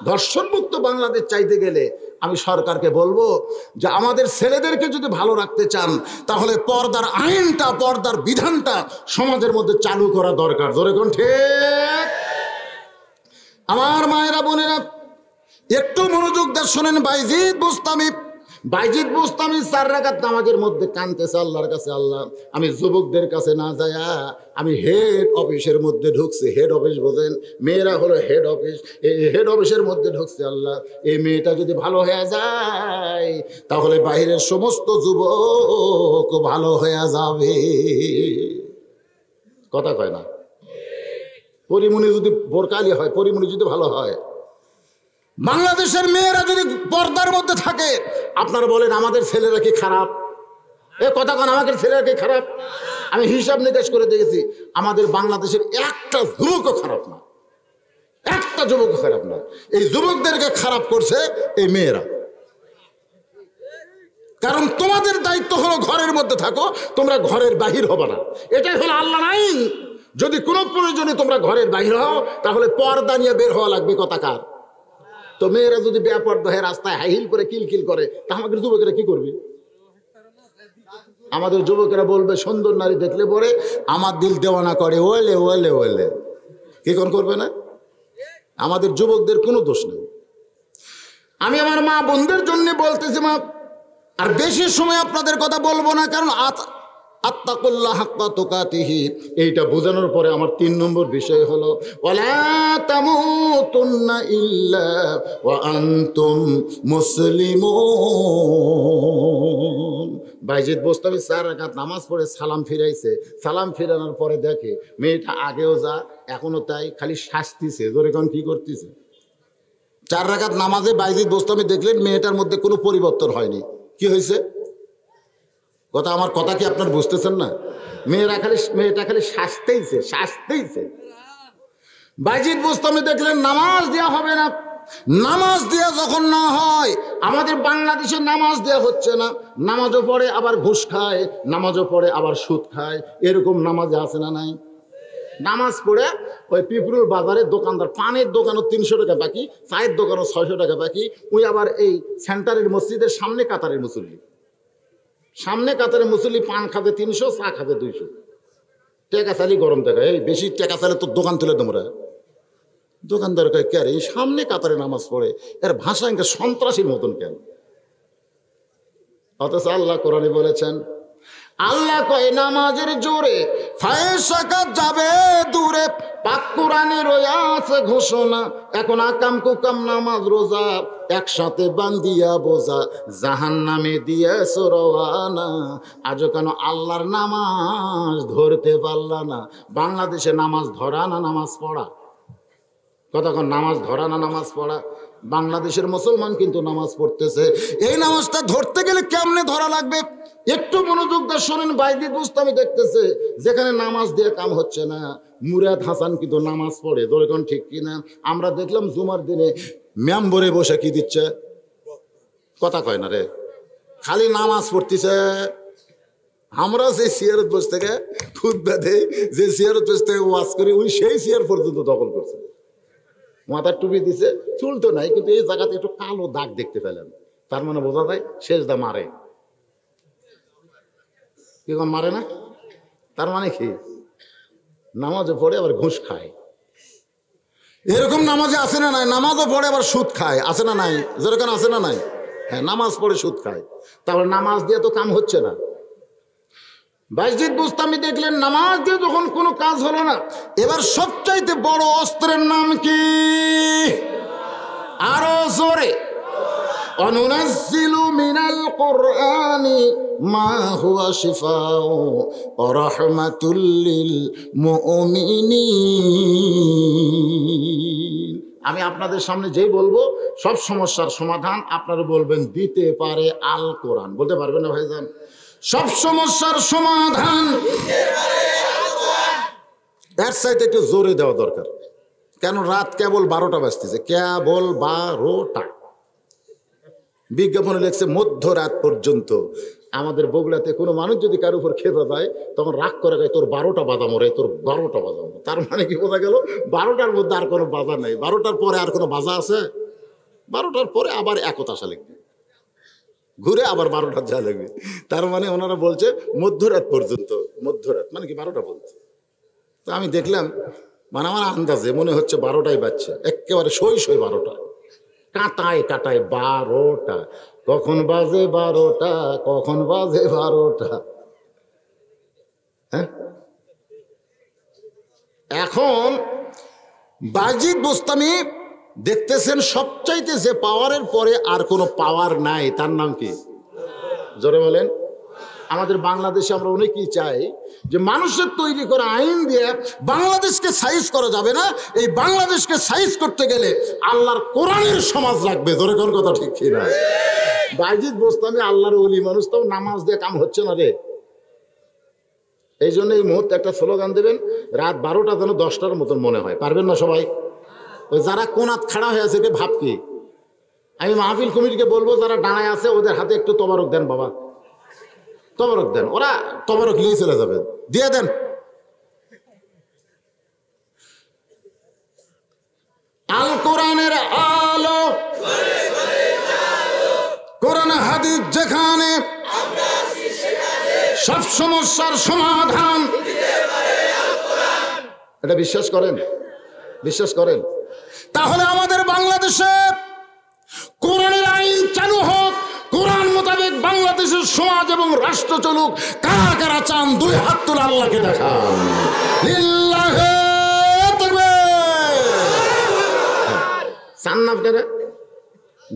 ধর্ষণ মুক্ত বাংলাদেশ চাইতে গেলে আমি সরকারকে বলবো যে আমাদের ছেলেদেরকে যদি ভালো রাখতে চান, তাহলে পর্দার আইনটা, পর্দার বিধানটা সমাজের মধ্যে চালু করা দরকার। জোরে কোন ঠিক? আমার মায়েরা বোনেরা একটু মনোযোগ দিয়ে শোনেন। বাইজিদ বুস্তামি 4 রাকাত নামাজের মধ্যে কাঁদতেছে আল্লাহর কাছে, আল্লাহ আমি যুবকদের কাছে না যায়া আমি হেড অফিসের মধ্যে ঢুকছি। হেড অফিস বোঝেন? মেয়েরা হলো হেড অফিস। এই হেড অফিসের মধ্যে ঢুকছে। আল্লাহ এই মেয়েটা যদি ভালো হয়ে যায়, তাহলে বাইরের সমস্ত যুবক ভালো হয়ে যাবে। কথা কয় না? পরিমণি যদি বোরকালি হয়, পরিমণি যদি ভালো হয়, বাংলাদেশের মেয়েরা যদি পর্দার মধ্যে থাকে, আপনারা বলেন আমাদের ছেলেরা কি খারাপ? এ কথা কোন আমাদের ছেলেকে খারাপ? আমি হিসাব নিকাশ করে দেখেছি, আমাদের বাংলাদেশের একটা যুবকও খারাপ না, একটা যুবকও খারাপ না। এই যুবকদেরকে খারাপ করছে এই মেয়েরা। কারণ তোমাদের দায়িত্ব হলো ঘরের মধ্যে থাকো, তোমরা ঘরের বাহির হবে না, এটাই হলো আল্লাহ আইন। যদি কোনো প্রয়োজনে তোমরা ঘরের বাহির হও তাহলে পর্দা নিয়ে বের হওয়া লাগবে। কথাকার তো মেয়েরা যদি বেপর্দা হয়ে রাস্তায় হাই হিল করে কিলকিল করে, তা আমাদের যুবকেরা কি করবে? আমাদের যুবকেরা বলবে সুন্দর নারী দেখলে পরে আমার দিল দেওয়ানা করে, ওলে ওলে ওলে, কি কোন করবে না? আমাদের যুবকদের কোনো দোষ নেই। আমি আমার মা বোনদের জন্য বলতেছি, মা আর বেশি সময় আপনাদের কথা বলবো না, কারণ আত্তাকুল্লাহ হাক্কা তুকাতিহি এইটা বোঝানোর পরে আমার 3 নম্বর বিষয় হলো ওয়ালা তামুতুন্না ইল্লা ওয়া আনতুম মুসলিমুন। বাইজিদ বোস্তামি 4 রাকাত নামাজ পড়ে সালাম ফিরাইছে, সালাম ফিরানোর পরে দেখে মেয়েটা আগেও যা এখনো তাই, খালি শাস্তিছে। জোরে কোন কি করতেছে? 4 রাকাত নামাজে বাইজিদ বোস্তামি দেখলেন মেয়েটার মধ্যে কোনো পরিবর্তন হয়নি। কি হয়েছে? কথা আমার কথা কি আপনার বুঝতেছেন না? মেয়েটা খালি শাস্তেইছে। বাইজিদ বোস্তামি দেখলেন নামাজ দেওয়া হবে না। নামাজ দেওয়া যখন না হয়, আমাদের বাংলাদেশে নামাজ দেওয়া হচ্ছে না, নামাজও পড়ে আবার ঘুষ খায়, নামাজও পড়ে আবার সুদ খায়, এরকম নামাজে আছে না নাই? নামাজ পড়ে ওই পিপুরুল বাজারে দোকানদার, পানের দোকানও 300 টাকা বাকি, চায়ের দোকানও 600 টাকা বাকি, ওই আবার এই সেন্টারের মসজিদের সামনে কাতারের মুসল্লি, পান খাবে 300, চা খাবে 200 টাকা চালি, গরম টাকা। এই বেশি টাকা চালে তো দোকান তুলে তোমরা। দোকানদার কয় কে এই সামনে কাতারে নামাজ পড়ে, এর ভাষা ইনকা সন্ত্রাসীর মতন কেন? অথচ আল্লাহ কোরআনে বলেছেন, আল্লাহ কয় নামাজের জোরে ফায়সাকা যাবে দূরে। পাক কোরআনে রয়েছে ঘোষণা, এখন আকাম কুকাম নামাজ রোজা একসাথে বান্দিয়া বোঝা, জাহান্নামে দিয়েছো রওয়ানা। আজও কেন আল্লাহর নামাজ ধরতে পারলা না? বাংলাদেশে নামাজ ধরা না নামাজ পড়া? কতক্ষণ নামাজ ধরা না নামাজ পড়া? বাংলাদেশের মুসলমান কিন্তু নামাজ পড়তেছে। এই নামাজটা ধরতে গেলে কেমনে ধরা লাগবে একটু মনোযোগ দিয়ে শোনেন। বাইজিদ বোস্তামি দেখতেছে যেখানে নামাজ দিয়ে কাম হচ্ছে না, মুরাদ হাসান কিন্তু নামাজ পড়ে। দরকার ঠিক কিনা? আমরা দেখলাম জুমার দিনে মেম্বরে বসে কি দিচ্ছে, কথা কয় না রে, খালি নামাজ পড়তেছে। আমরা যে সিয়ারত বসে থেকে খুতবা দেই, যে সিয়ারত বসে থেকে ওয়াজ করি, ওই সেই সিয়ার পর্যন্ত দখল করছে। মাথার টুপি দিছে, চুল তো নাই, কিন্তু এই জায়গাতে একটু কালো দাগ দেখতে পেলাম, তার মানে বোঝা যায় সেজদা মারে। কি কোন মারে না? তার মানে কি? নামাজও পড়ে আবার ঘুষ খায়। এরকম নামাজে আছে না নাই? নামাজও পড়ে আবার সুদ খায়, আছে না নাই? যেরকম আছে না নাই? হ্যাঁ, নামাজ পড়ে সুদ খায়। তারপরে নামাজ দিয়ে তো কাম হচ্ছে না। বাইজিদ বোস্তামি দেখলেন নামাজ দিয়ে যখন কোনো কাজ হলো না, এবার সবচাইতে বড় অস্ত্রের নাম কি? আরো জোরে, অনুনাজ্জিলু মিনাল কুরআনি মা হুয়া শিফাউ ওয়া রাহমাতুল লিল মুমিনিন। আমি আপনাদের সামনে যেই বলবো সব সমস্যার সমাধান আপনারা বলবেন দিতে পারে আল কোরআন। বলতে পারবেন না ভাইজান? সব সমস্যার সমাধান এর চাইতে একটু জোরে দেওয়া দরকার। কেন রাত কেবল 12টা বাজতেছে, কেবল 12টা। বিজ্ঞাপনে লেখছে মধ্যরাত পর্যন্ত। আমাদের বগুড়াতে কোনো মানুষ যদি কারোর উপর খেপে যায় তখন রাগ করে গায়, তোর 12টা বাজা মরে, তোর 12টা বাজা মরে। তার মানে কি বোঝা গেল? 12টার মধ্যে আর কোনো বাজা নেই। 12টার পরে আর কোনো বাজা আছে? 12টার পরে আবার একতাশা লিখবে, ঘুরে আবার 12টার যা লাগবে। তার মানে ওনারা বলছে মধ্যরাত পর্যন্ত। মধ্যরাত মানে কি 12টা বলছে। তো আমি দেখলাম, মানে আমার আন্দাজে মনে হচ্ছে 12টাই বাজছে, একেবারে সই 12টা, কাটায় কাটায় 12টা। কখন বাজে 12টা, কখন বাজে 12টা। হ্যাঁ, এখন বাইজিদ বোস্তামি দেখতেছেন সবচাইতে যে পাওয়ারের পরে আর কোনো পাওয়ার নাই, তার নাম কি? জোরে বলেন। আমাদের বাংলাদেশে আমরা অনেকেই চাই যে মানুষের তৈরি করা আইন দিয়ে বাংলাদেশকে সাইজ করা যাবে না, এই বাংলাদেশকে সাইজ করতে গেলে আল্লাহর কোরআনের সমাজ লাগবে। ধরে কোন কথা ঠিক কিনা? বাইজিদ বোস্তামি আল্লাহর ওলি মানুষ, তো নামাজ দিয়ে কাম হচ্ছে না রে। এই জন্য এই মুহূর্তে একটা স্লোগান দেবেন, রাত 12টা যেন 10টার মতন মনে হয়। পারবেন না সবাই? ওই যারা কোনাত খাড়া হয়ে আছে ভাব কি, আমি মাহফিল কমিটিকে বলবো যারা ডানায় আছে ওদের হাতে একটু তবারক দেন, বাবা তবারক দেন, ওরা তবারক নিয়ে চলে যাবেন, দিয়ে দেন। আল কোরআনের আলো, কোরআন হাদিস যেখানে সব সমস্যার সমাধান, এটা বিশ্বাস করেন? বিশ্বাস করেন? তাহলে আমাদের বাংলাদেশে কোরআনের আইন চালু হোক, কোরআন মোতাবেক বাংলাদেশের সমাজ এবং রাষ্ট্র চলুক। কারা কারা চান দুই হাত তুলে আল্লাহকে দেখান। লিল্লাহি তাকবীর। চান না আপনারা?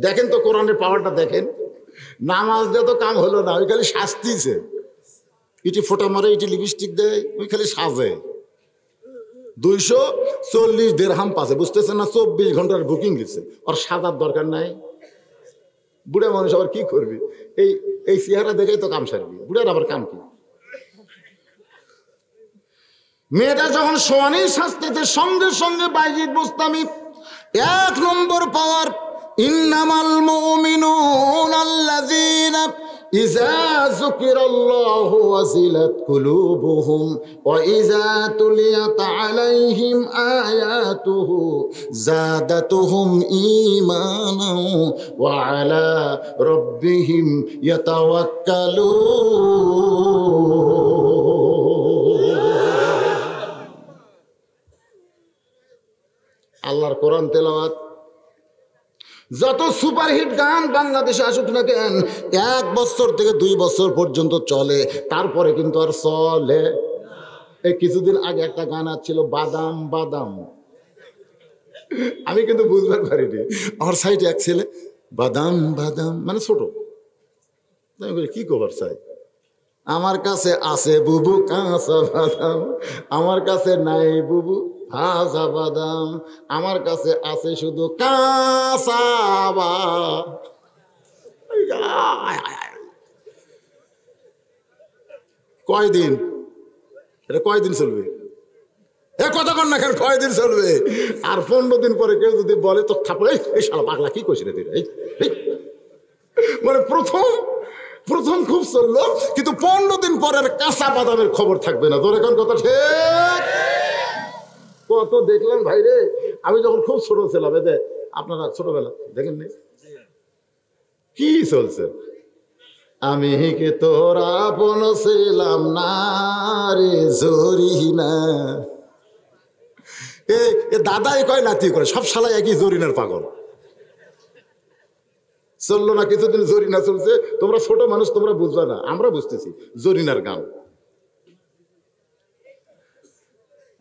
দেখেন তো কোরআনের পাওয়ারটা দেখেন। নামাজ দিয়ে তো কাম হলো না, ওই খালি শাস্তিছে, ইটি ফোটা মারে, ইটি লিপস্টিক দেয়, ওই খালি সাজে। 240 দিরহাম পাচ্ছে, বুঝতেছেন না? 24 ঘন্টার বুকিং দিচ্ছে, আর সাজার দরকার নাই। বুড়া মানুষ আবার কি করবি? এই চেহারা দেখেই তো কাম সারবি, বুড়ার আবার কাম কি? মেয়েটা যখন সোয়ানি শাস্তিতে সঙ্গে সঙ্গে বাইজিদ বোস্তামি 1 নম্বর পাওয়ার, ইন্নামাল মুমিনুন আল্লাযীনা ইযা যুকিরাল্লাহু ওয়াজিলাত কুলুবুহুম ওয়া ইযা তুলিয়াত আলাইহিম আয়াতুহু যাদাতুহুম ঈমানান ওয়া আলা রাব্বিহিম ইয়াতাওয়াক্কালুন। আল্লাহর কোরআন তেলাওয়াত, যত সুপারহিট গান বাংলাদেশে আসুক না কেন, 1 বছর থেকে 2 বছর পর্যন্ত চলে, তারপরে কিন্তু আর চলে। এই কিছুদিন আগে একটা গান আসছিল, বাদাম বাদাম, আমি কিন্তু বুঝবার পারিনি। আমার সাইডে এক ছেলে বাদাম বাদাম মানে ছোট, কি খবর চাই? আমার কাছে আছে বুবু কাঁচা বাদাম, আমার কাছে নাই বুবু ভাজা বাদাম, আমার কাছে আছে শুধু কাঁচা বাদাম। কয়দিন এটা, কয়দিন চলবে? এ কথা কন না কেন, কয়দিন চলবে? আর 15 দিন পরে কেউ যদি বলে তো থাপড়ে, এই শালা পাগলা কি কইছিস রে তুই? মানে প্রথম খুব চললো, কিন্তু 15 দিন পরের কাঁচা বাদামের খবর থাকবে না। তোর এখন কথা ঠিক? কত দেখলাম ভাই রে, আমি যখন খুব ছোট ছিলাম, এতে আপনারা ছোটবেলা দেখেন নি কি চলছে? আমি কি তোরা আপন ছিলাম না রে জরিনা, এ দাদাই কয় নাতি করে, সব শালা একই জরিনার পাগল। চললো না কিছুদিন, জরিনা চলছে। তোমরা ছোট মানুষ, তোমরা বুঝবা না, আমরা বুঝতেছি। জরিনার গান,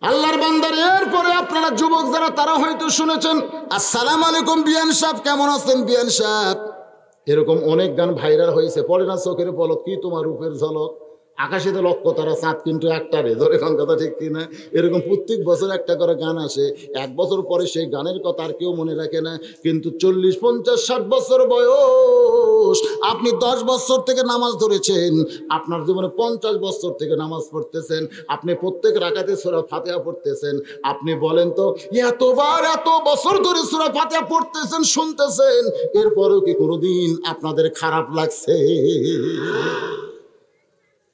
আল্লাহর বান্দার। এরপরে আপনারা যুবক যারা, তারা হয়তো শুনেছেন, আসসালামু আলাইকুম বিয়ান সাহেব, কেমন আছেন বিয়ান সাহেব? এরকম অনেক গান ভাইরাল হয়েছে। পড়ে না চোখের পলক, কি তোমার রূপের ঝলক, আকাশে তো লক্ষ তারা, চাঁদ কিন্তু একটা রে। ধরে কোন কথা ঠিক কিনা? এরকম প্রত্যেক বছর একটা করে গান আসে। 1 বছর পরে সেই গানের কথা আর কেউ মনে রাখে না। কিন্তু 40, 50, 60 বছর বয়স, আপনি 10 বছর থেকে নামাজ ধরেছেন, আপনার জীবনে 50 বছর থেকে নামাজ পড়তেছেন, আপনি প্রত্যেক রাকাতে সূরা ফাতিহা পড়তেছেন। আপনি বলেন তো, এতবার এত বছর ধরে সূরা ফাতিহা পড়তেছেন, শুনতেছেন, এরপরেও কি কোনোদিন আপনাদের খারাপ লাগছে?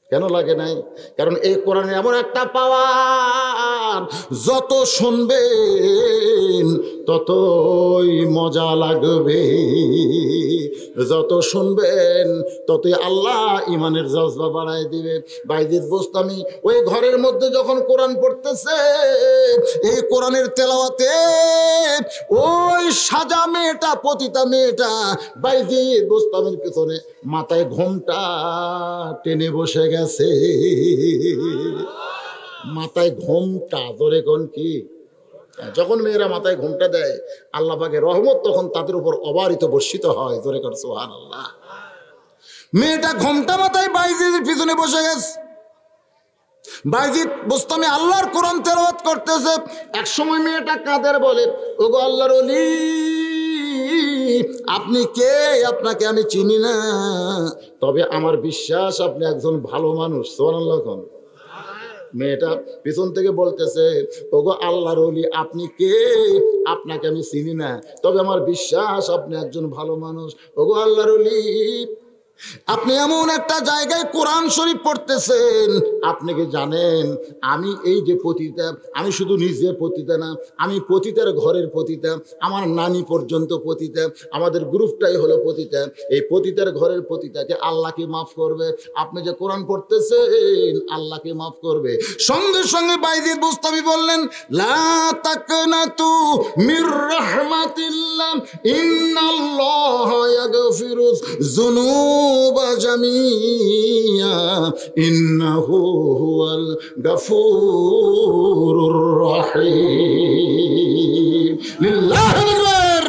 কেন লাগে নাই? কারণ এই কোরআনে এমন একটা পাওয়ার, যত শুনবেন ততই মজা লাগবে, যত শুনবেন ততই আল্লাহ ইমানের জজবা বাড়ায় দিবে। বাইজিদ বোস্তামি ওই ঘরের মধ্যে যখন কোরআন পড়তেছে, এই কোরআনের তেলাওয়াতে ওই সাজা মেয়েটা, পতিতা মেয়েটা বাইজিদ বোস্তামির পিছনে মাথায় ঘোমটা টেনে বসে গেছে। মাথায় ঘোমটা, ধরে কোন কি? যখন মেয়েরা মাথায় ঘোমটা দেয়, আল্লাহ পাকের রহমত তখন তাদের উপর অবারিত বর্ষিত হয়। ধরে কোন সুবহানাল্লাহ। মেয়েটা ঘোমটা মাথায় বাইজিদের পিছনে বসে গেছে। বাইজিদ বোস্তামি আল্লাহর কোরআন তেলাওয়াত করতেছে। এক সময় মেয়েটা কাঁদের বলে, ওগো আল্লাহর ওলি, আপনি কে? আপনাকে আমি চিনি না, তবে আমার বিশ্বাস আপনি একজন ভালো মানুষ। সুবহানাল্লাহ। মেয়েটা পিছন থেকে বলতেছে, ওগো আল্লাহর ওলি, আপনি কে? আপনাকে আমি চিনি না, তবে আমার বিশ্বাস আপনি একজন ভালো মানুষ। ওগো আল্লাহর ওলি, আপনি এমন একটা জায়গায় কোরআন শরীফ পড়তেছেন, আপনি কি জানেন আমি এই যে পতিতা, আমি শুধু নিজে পতিতা না, আমি পতিতার ঘরের পতিতা, আমার নানি পর্যন্ত পতিতা, আমাদের গ্রুপটাই হলো পতিতা। এই পতিতার ঘরের পতিতাকে আল্লাহকে মাফ করবে। আপনি যে কোরআন পড়তেছেন আল্লাহকে মাফ করবে। সঙ্গে সঙ্গে বাইজিদ বুস্তামি বললেন, লা তাকনাতু মির রাহমাতিল্লাহ ইন্নাল্লাহা ইয়াগফিরুজ যুনুবা জামিয়া ইন্নাহু হুয়াল গাফুরুর রহিম। লিল্লাহি আকবার।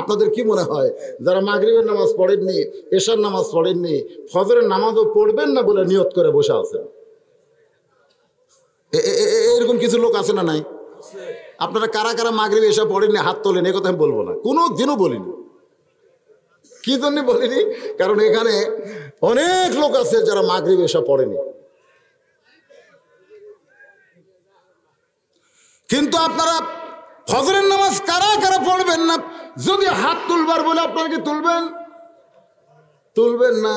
আপনাদের কি মনে হয় যারা মাগরিবের নামাজ পড়েননি, এশার নামাজ পড়েননি, ফজরের নামাজও পড়বেন না বলে নিয়ত করে বসে আছেন? এরকম কিছু লোক আছে না নাই? আপনারা কারা কারা মাগরিব এশা পড়েননি হাত তোলেন। এই কথা আমি বলবো না, কোনো দিনও বলিনি। কি জন্য বলিনি? কারণ এখানে অনেক লোক আছে যারা মাগরিব এশা পড়েনি। কিন্তু আপনারা ফজরের নামাজ কারা কারা পড়বেন না? যদি হাত তুলবার বলে আপনারা কি তুলবেন? তুলবেন না।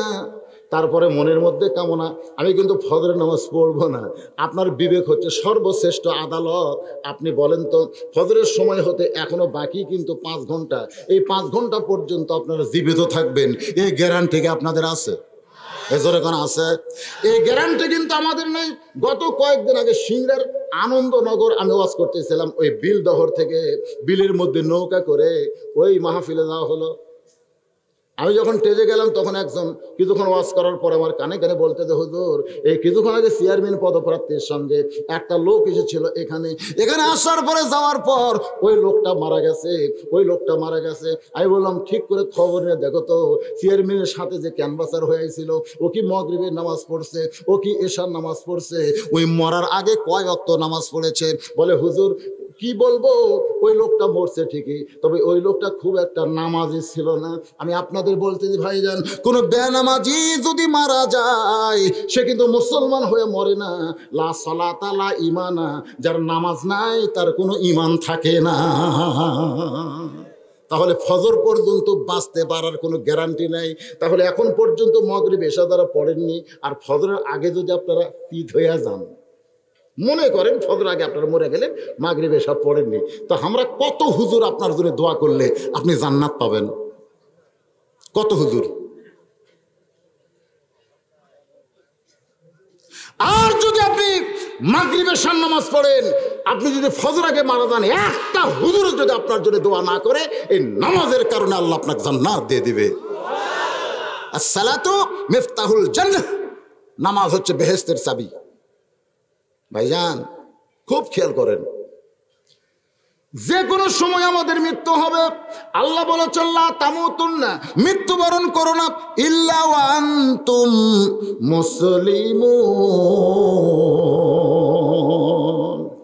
তারপরে মনের মধ্যে কামনা, আমি কিন্তু ফজরের নামাজ পড়বো না। আপনার বিবেক হচ্ছে সর্বশ্রেষ্ঠ আদালত। আপনি বলেন তো, ফজরের সময় হতে এখনো বাকি কিন্তু 5 ঘন্টা। এই 5 ঘন্টা পর্যন্ত আপনারা জীবিত থাকবেন, এই গ্যারান্টি কি আপনাদের আছে? এজোরে কোন আছে? এই গ্যারান্টি কিন্তু আমাদের নাই। গত কয়েকদিন আগে সিংড়ার আনন্দনগর আমি ওয়াজ করতেছিলাম, ওই বিল দহর থেকে বিলের মধ্যে নৌকা করে ওই মাহফিলে যাওয়া হলো। আমি যখন টেজে গেলাম তখন একজন কিছুক্ষণ ওয়াজ করার পর আমার কানে কানে বলতে যে, হুজুর এই কিছুক্ষণ আগে চেয়ারম্যান পদপ্রার্থীর সঙ্গে একটা লোক এসেছিল এখানে আসার পরে যাওয়ার পর ওই লোকটা মারা গেছে, ওই লোকটা মারা গেছে। আমি বললাম, ঠিক করে খবর নিয়ে দেখো তো, চেয়ারম্যানের সাথে যে ক্যানভাসার হয়েছিল ও কি মাগরিবের নামাজ পড়ছে, ও কি এশার নামাজ পড়ছে, ওই মরার আগে কয় ওয়াক্ত নামাজ পড়েছে? বলে, হুজুর কি বলবো, ওই লোকটা মরছে ঠিকই, তবে ওই লোকটা খুব একটা নামাজি ছিল না। আমি আপনাদের বলতেছি ভাইজান, কোন বেনামাজি যদি মারা যায় সে কিন্তু মুসলমান হয়ে মরে না। লা সালাতা লা ঈমানা, যার নামাজ নাই তার কোনো ঈমান থাকে না। তাহলে ফজর পর্যন্ত বাঁচতে পারার কোনো গ্যারান্টি নাই। তাহলে এখন পর্যন্ত মাগরিব এশা যারা পড়েননি, আর ফজরের আগে যদি আপনারা পিঠ হইয়া যান, মনে করেন ফজর আগে আপনারা মরে গেলেন, মাগরিব এশা পড়েননি, তো আমরা কত হুজুর আপনার জন্য দোয়া করলে আপনি জান্নাত পাবেন? কত হুজুর। আর যদি আপনি মাগরিব এশার নামাজ পড়েন, আপনি যদি ফজর আগে মারা যান, একটা হুজুর যদি আপনার জন্য দোয়া না করে, এই নামাজের কারণে আল্লাহ আপনাকে জান্নাত দিয়ে দিবে। আসসালাতু মিফতাহুল জান্নাহ, নামাজ হচ্ছে বেহেশতের চাবি। ভাইজান খুব খেয়াল করেন, যে কোনো সময় আমাদের মৃত্যু হবে। আল্লাহ বলেছেন, লা তামুতুন্না, মৃত্যুবরণ করো না, ইল্লা ওয়া আনতুম মুসলিমুন।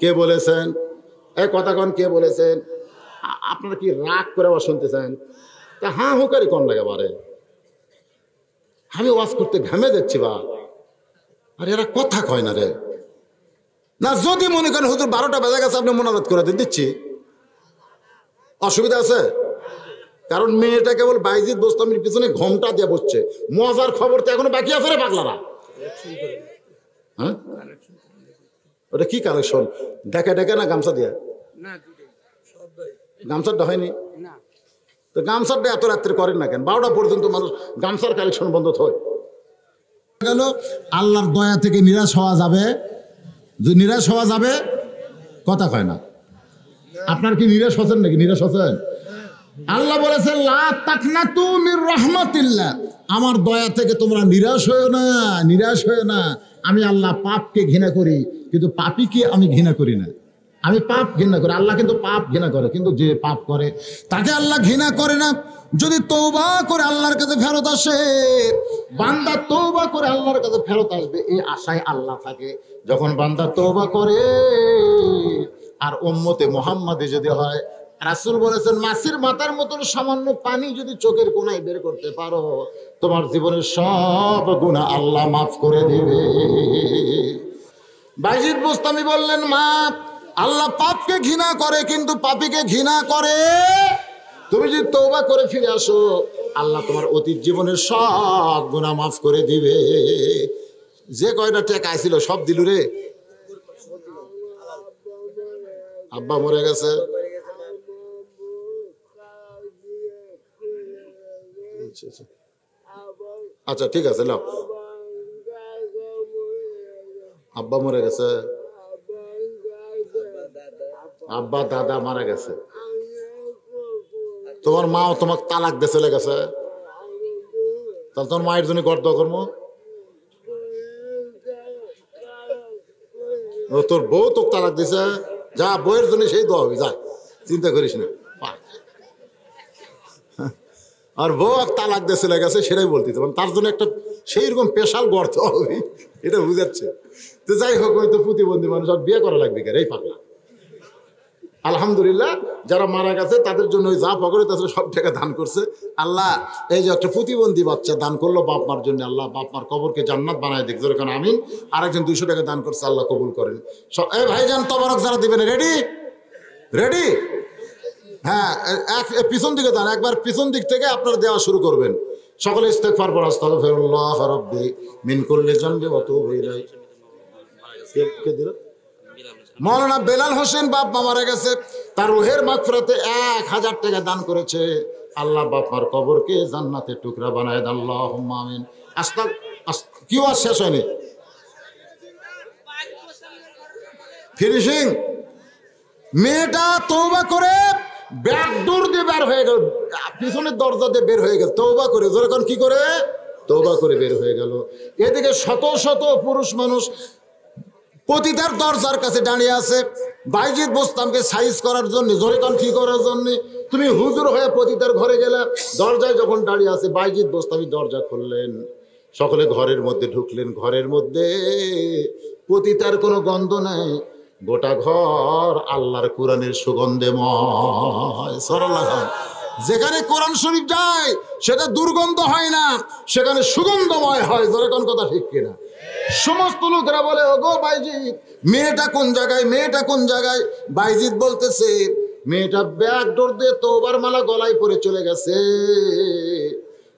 কে বলেছেন? এই কথা কোন কে বলেছেন? আপনারা কি রাগ করে আবার শুনতেছেন? তা হ্যাঁ হুকারি কোন লাগে বারে, আমি ওয়াজ করতে ঘামে যাচ্ছি বা, আর এরা কথা কয় না রে। না, যদি মনে করেন হুজুর 12টা বেজে গেছে, আপনি মোনাজাত করে দিচ্ছি, অসুবিধা আছে? কারণ মেয়েটা কেবল বাইজিদ বোস্তামির পিছনে ঘোমটা দিয়ে বসছে। মজার খবর তো এখনো বাকি আছে রে পাগলারা। হ্যাঁ, ওটা কি কালেকশন? ঢাকা ঢাকা না গামছা দিয়া? গামছাটা হয়নি তো, গামছাটা এত রাত্রে করেন না কেন? 12টা পর্যন্ত মানুষ গামছার কালেকশন বন্ধ হয় গেল। আল্লাহর দয়া থেকে নিরাশ হওয়া যাবে? নিরাশ হওয়া যাবে? কথা কয় না। আপনার কি নিরাশ হচ্ছেন নাকি? নিরাশ হচ্ছেন? আল্লাহ বলেছেন, লা তাকনাতু মির রাহমাতিল্লাহ, আমার দয়া থেকে তোমরা নিরাশ হয়েও না, নিরাশ হয়ে না। আমি আল্লাহ পাপকে ঘৃণা করি, কিন্তু পাপীকে আমি ঘৃণা করি না। আমি পাপ ঘৃণা করি, আল্লাহ কিন্তু পাপ ঘৃণা করে, কিন্তু যে পাপ করে তাকে আল্লাহ ঘৃণা করে না। যদি তওবা করে আল্লাহর কাছে ফেরত আসে, বান্দা তওবা করে আল্লাহর কাছে ফেরত আসবে এই আশায় আল্লাহ থাকে। যখন বান্দা তওবা করে আর উম্মতে মুহাম্মাদি যদি হয়, রাসূল বলেছেন মাছির মাথার মতন সামান্য পানি যদি চোখের কোণায় বের করতে পারো, তোমার জীবনের সব গুনাহ আল্লাহ মাফ করে দিবে। বাইজিদ বুস্তামি বললেন, মা, আল্লাহ পাপকে ঘৃণা করে কিন্তু পাপীকে ঘৃণা করে। তুমি যদি তওবা করে ফিরে আসো, আল্লাহ তোমার অতীত জীবনের সব গুনাহ মাফ করে দিবে। যে কয়টা টাকা ছিল সব দিল রে। আব্বা মরে গেছে, আচ্ছা ঠিক আছে, লাও। আব্বা মরে গেছে, আব্বা দাদা মারা গেছে, তোমার মাও তোমাকে তালাক দিয়ে চলে গেছে, তাহলে তোমার মায়ের জন্য গর্দ কর্ম। তোর বউ তোকে তালাক দিছে, যা বউয়ের জন্য সেই দোয়া হবে, যা, চিন্তা করিস না। আর বউ এক তালাক দিয়ে চলে গেছে, সেটাই বলতে তার জন্য একটা সেই রকম স্পেশাল গর্ত হবে, এটা বুঝাচ্ছে। তো যাই হোক, ওই তো প্রতিবন্ধী মানুষ, আর বিয়ে করা লাগবে কেন, এই পাগলা। আলহামদুলিল্লাহ, যারা মারা গেছে তাদের জন্য ওই যা পকড়ে তাদের সব টাকা দান করছে আল্লাহ। এই যে একটা প্রতিবন্ধী বাচ্চা দান করলো বাপ মার জন্য, আল্লাহ বাপ মার কবরকে জান্নাত বানায় দেখ, যেরকম আমিন। আরেকজন 200 টাকা দান করছে, আল্লাহ কবুল করেন। এই ভাইজান তবারক যারা দিবেন, রেডি রেডি? হ্যাঁ, পিছন দিকে দান, একবার পিছন দিক থেকে আপনারা দেওয়া শুরু করবেন। সকলে ইস্তেগফার পড়া, আস্তাগফিরুল্লাহ রাব্বি মিন কুল্লি যামবি ওয়া তুবু ইলাইহি। কে দিল? মৌলানা বেলাল হোসেন, বাপ মা মারা গেছে, তার রুহের মাগফিরাতে 1000 টাকা দান করেছে। আল্লাহ বাপ মার কবরকে জান্নাতের টুকরা বানায় দেন, আল্লাহুম্মা আমিন। কি ওয়াজ শেষ হয়নি? ফিনিশিং। মেয়েটা তওবা করে ব্যাকডোর দিয়ে বের হয়ে গেল, পিছনের দরজা দিয়ে বের হয়ে গেল, তওবা করে। যখন কি করে তওবা করে বের হয়ে গেল। এদিকে শত শত পুরুষ মানুষ পতিতার দরজার কাছে দাঁড়িয়ে আছে, বাইজিদ বোস্তামকে সাইজ করার জন্য, জোরেকান কি করার জন্য। তুমি হুজুর হয়ে পতিতার ঘরে গেলা, দরজায় যখন দাঁড়িয়ে আছে বাইজিদ বোস্তামি দরজা খুললেন, সকলে ঘরের মধ্যে ঢুকলেন। ঘরের মধ্যে পতিতার কোনো গন্ধ নাই, গোটা ঘর আল্লাহর কোরআনের সুগন্ধেময়। সরলাগান যেখানে কোরআন শরীফ যায় সেটা দুর্গন্ধ হয় না, সেখানে সুগন্ধময় হয়। জোরেকান কথা ঠিক কিনা? সমস্ত লোকেরা বলে, ওগো বাইজিদ, মেয়েটা কোন জায়গায়, মেয়েটা কোন জায়গায়? বাইজিদ বলতেছে, মেয়েটা ব্যাগ ডোর দিয়ে তওবার মালা গলায় পরে চলে গেছে,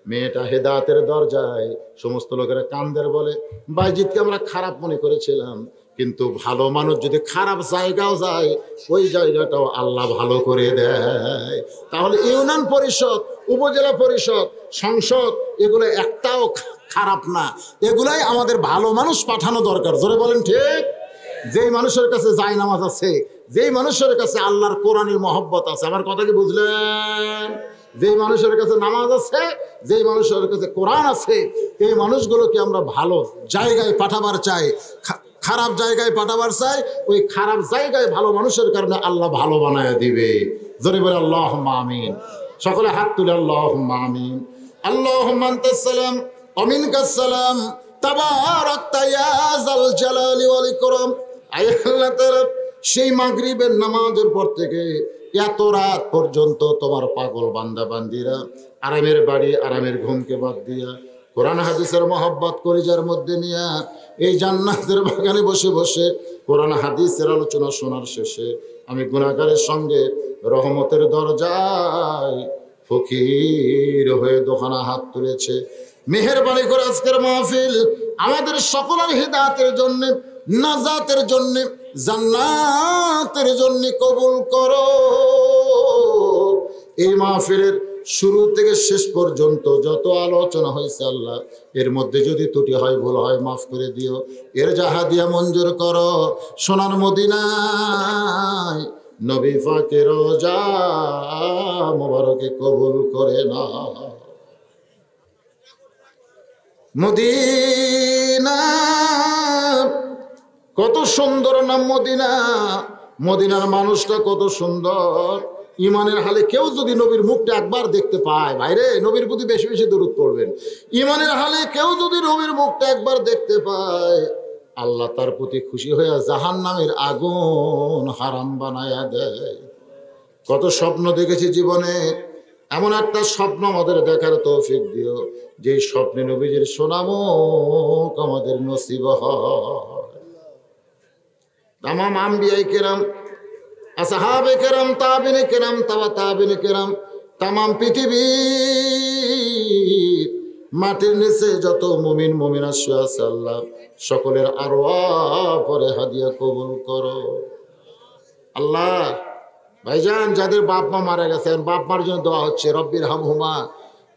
মেয়েটা হেদায়েতের দরজায়। সমস্ত লোকেরা কান্দের বলে, বাইজিদকে আমরা খারাপ মনে করেছিলাম, কিন্তু ভালো মানুষ যদি খারাপ জায়গাও যায়, ওই জায়গাটাও আল্লাহ ভালো করে দেয়। তাহলে ইউনিয়ন পরিষদ, উপজেলা পরিষদ, সংসদ, এগুলো একটাও খারাপ না, এগুলাই আমাদের ভালো মানুষ পাঠানো দরকার। জোরে বলেন ঠিক? যেই মানুষের কাছে জায় নামাজ আছে, যেই মানুষের কাছে আল্লাহর কোরআনের মহব্বত আছে, আমার কথা কি বুঝলেন? যেই মানুষের কাছে নামাজ আছে, যেই মানুষের কাছে কোরআন আছে, এই মানুষগুলোকে আমরা ভালো জায়গায় পাঠাবার চাই, খারাপ জায়গায় পাঠাবার চাই। ওই খারাপ জায়গায় ভালো মানুষের কারণে আল্লাহ ভালো বানায় দিবে। জোরে বলে আল্লাহুম্মা আমিন। সকলে হাত তুলে আল্লাহুম্মা আমিন। আল্লাহুম্মা আনতাস সালাম ওয়া মিনকাস সালাম, তাবারাকতা ইয়া যাল জালালি ওয়াল ইকরাম। আয় আল্লাহ তাআলা, সেই মাগরিবের নামাজের পর থেকে এত রাত পর্যন্ত তোমার পাগল বান্দা বান্দিরা আরামের বাড়ি, আরামের ঘুমকে বাদ দিয়া কোরআন হাদিসের মহব্বত কলিজার মধ্যে নিয়া এই জান্নাতের বাগানে বসে বসে কোরআন হাদিসের আলোচনা শোনার শেষে আমি গুনাহগারের সঙ্গে রহমতের দরজায় ফকির হয়ে দোকানা হাত তুলেছে। মেহেরবানি করে আজকের মাহফিল আমাদের সকলের হিদায়াতের জন্য, নাজাতের জন্য, জান্নাতের জন্য কবুল করো। এই মাহফিলের শুরু থেকে শেষ পর্যন্ত যত আলোচনা হয়েছে আল্লাহ, এর মধ্যে যদি ত্রুটি হয়, ভুল হয়, মাফ করে দিও। এর জাহাদিয়া মঞ্জুর করো। সোনার মদিনায় নবী পাকের রওজা মোবারকে কবুল করে না। মদিনা কত সুন্দর নাম মদিনা, মদিনার মানুষটা কত সুন্দর। ইমানের হালে কেউ যদি নবীর মুখটা একবার দেখতে পায়, ভাইরে নবীর প্রতি বেশি বেশি দরুদ পড়বেন। ইমানের হালে কেউ যদি নবীর মুখটা একবার দেখতে পায়, আল্লাহ তার প্রতি খুশি হয়ে জাহান্নামের আগুন হারাম বানায়া দেয়। কত স্বপ্ন দেখেছি জীবনে, এমন একটা স্বপ্ন আমাদের দেখার তৌফিক দিও যে স্বপ্নে নবীজির সুনামুখ আমাদের নসিব হয়। তামাম আম্বিয়ায়ে কেরাম, আসহাবে কেরাম, তাবিনে কেরাম, তাবিনে কেরাম, তামাম পৃথিবী মাটির নিচে যত মুমিন মুমিনা শুয়ে আছে আল্লাহ সকলের আরওয়াহ পরে হাদিয়া কবুল করো আল্লাহ। ভাইজান যাদের বাপ মা মারা গেছেন, বাপ মার জন্য দোয়া হচ্ছে, রব্বির হামহুমা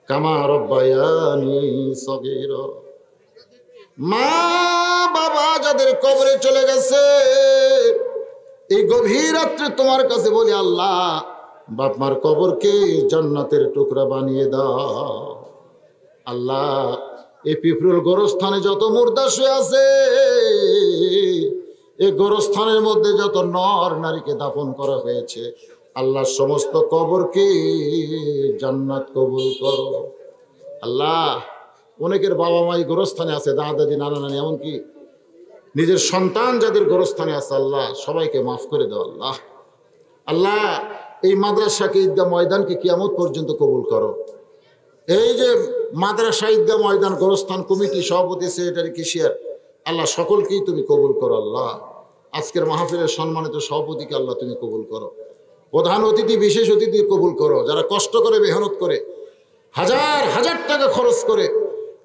কামা রব্বায়ানি সগীরা। মা বাবা যাদের কবরে চলে গেছে, এই গভীর রাত্রে তোমার কাছে বলি আল্লাহ বাপ মার কবরকে জান্নাতের টুকরা বানিয়ে দাও আল্লাহ। এই পিপরুল গোরস্থানে যত মুর্দা শুয়ে আছে, এই গোরস্থানের মধ্যে যত নর নারীকে দাফন করা হয়েছে আল্লাহ সমস্ত কবরকে জান্নাত কবুল করো আল্লাহ। অনেকের বাবা মাই গোরস্থানে আছে, দাদা দাদি নানা নানি, এমনকি নিজের সন্তান যাদের গোরস্থানে আছে আল্লাহ সবাইকে মাফ করে দাও আল্লাহ। আল্লাহ এই মাদ্রাসাকে ঈদগাহ ময়দানকে কিয়ামত পর্যন্ত কবুল করো। এই যে মাদ্রাসা ঈদগাহ ময়দান গোরস্থান কমিটি সভাপতি সেক্রেটারি কেশিয়ার আল্লাহ সকলকেই তুমি কবুল করো আল্লাহ। আজকের মাহফিলের সম্মানিত সভাপতিকে আল্লাহ তুমি কবুল করো, প্রধান অতিথি বিশেষ অতিথি কবুল করো, যারা কষ্ট করে মেহনত করে হাজার হাজার টাকা খরচ করে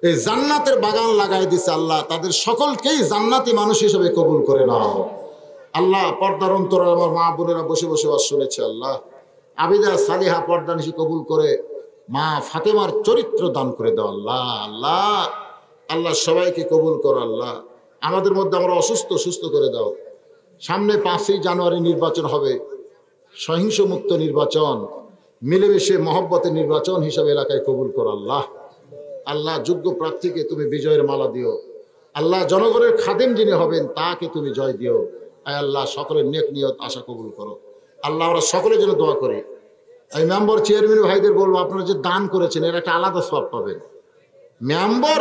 এই জান্নাতের বাগান লাগাই দিছে আল্লাহ তাদের সকলকেই জান্নাতি মানুষ হিসেবে কবুল করে নাও আল্লাহ। পর্দার অন্তরে আমার মা বোনেরা বসে বসে বাস শুনেছে আল্লাহ। আবিদা সালিহা পর্দানিশি কবুল করে মা ফাতেমার চরিত্র দান করে দাও আল্লাহ। আল্লাহ আল্লাহ সবাইকে কবুল করো আল্লাহ। আমাদের মধ্যে আমরা অসুস্থ সুস্থ করে দাও। সামনে 5ই জানুয়ারি নির্বাচন হবে, সহিংস মুক্ত নির্বাচন, মিলেমিশে মহব্বতের নির্বাচন হিসাবে এলাকায় কবুল করো আল্লাহ। আল্লাহ যোগ্য প্রার্থীকে তুমি বিজয়ের মালা দিও আল্লাহ। জনগণের খাদেম যিনি হবেন তাকে তুমি জয় দিও আয় আল্লাহ। সকলের নেক নিয়ত আশা কবুল করো আল্লাহ। আমরা সকলের জন্য দোয়া করি। এই মেম্বার চেয়ারম্যান ভাইদের বলবো আপনারা যে দান করেছেন এর একটা আলাদা সওয়াব পাবেন। মেম্বার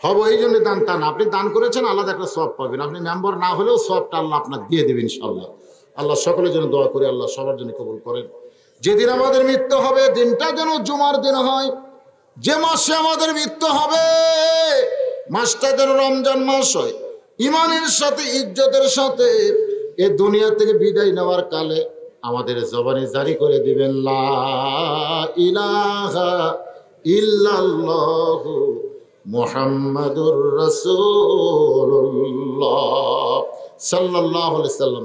হব এই জন্য দান তা না, আপনি দান করেছেন আলাদা একটা সওয়াব পাবেন। আপনি মেম্বার না হলেও সওয়াবটা আল্লাহ আপনাকে দিয়ে দেবেন ইনশাআল্লাহ। আল্লাহ সকলের জন্য দোয়া করি আল্লাহ সবার জন্য কবুল করেন। যেদিন আমাদের মৃত্যু হবে দিনটা যেন জুমার দিন হয়, যে মাসে আমাদের মৃত্যু হবে মাসটা যেন রমজান মাস হয়, ইমানের সাথে ইজ্জতের সাথে এ দুনিয়া থেকে বিদায় নেওয়ার কালে আমাদের জবানে জারি করে দিবেন লা ইলাহা ইল্লাল্লাহু মুহাম্মাদুর রাসূলুল্লাহ সাল্লাল্লাহু আলাইহি সাল্লাম।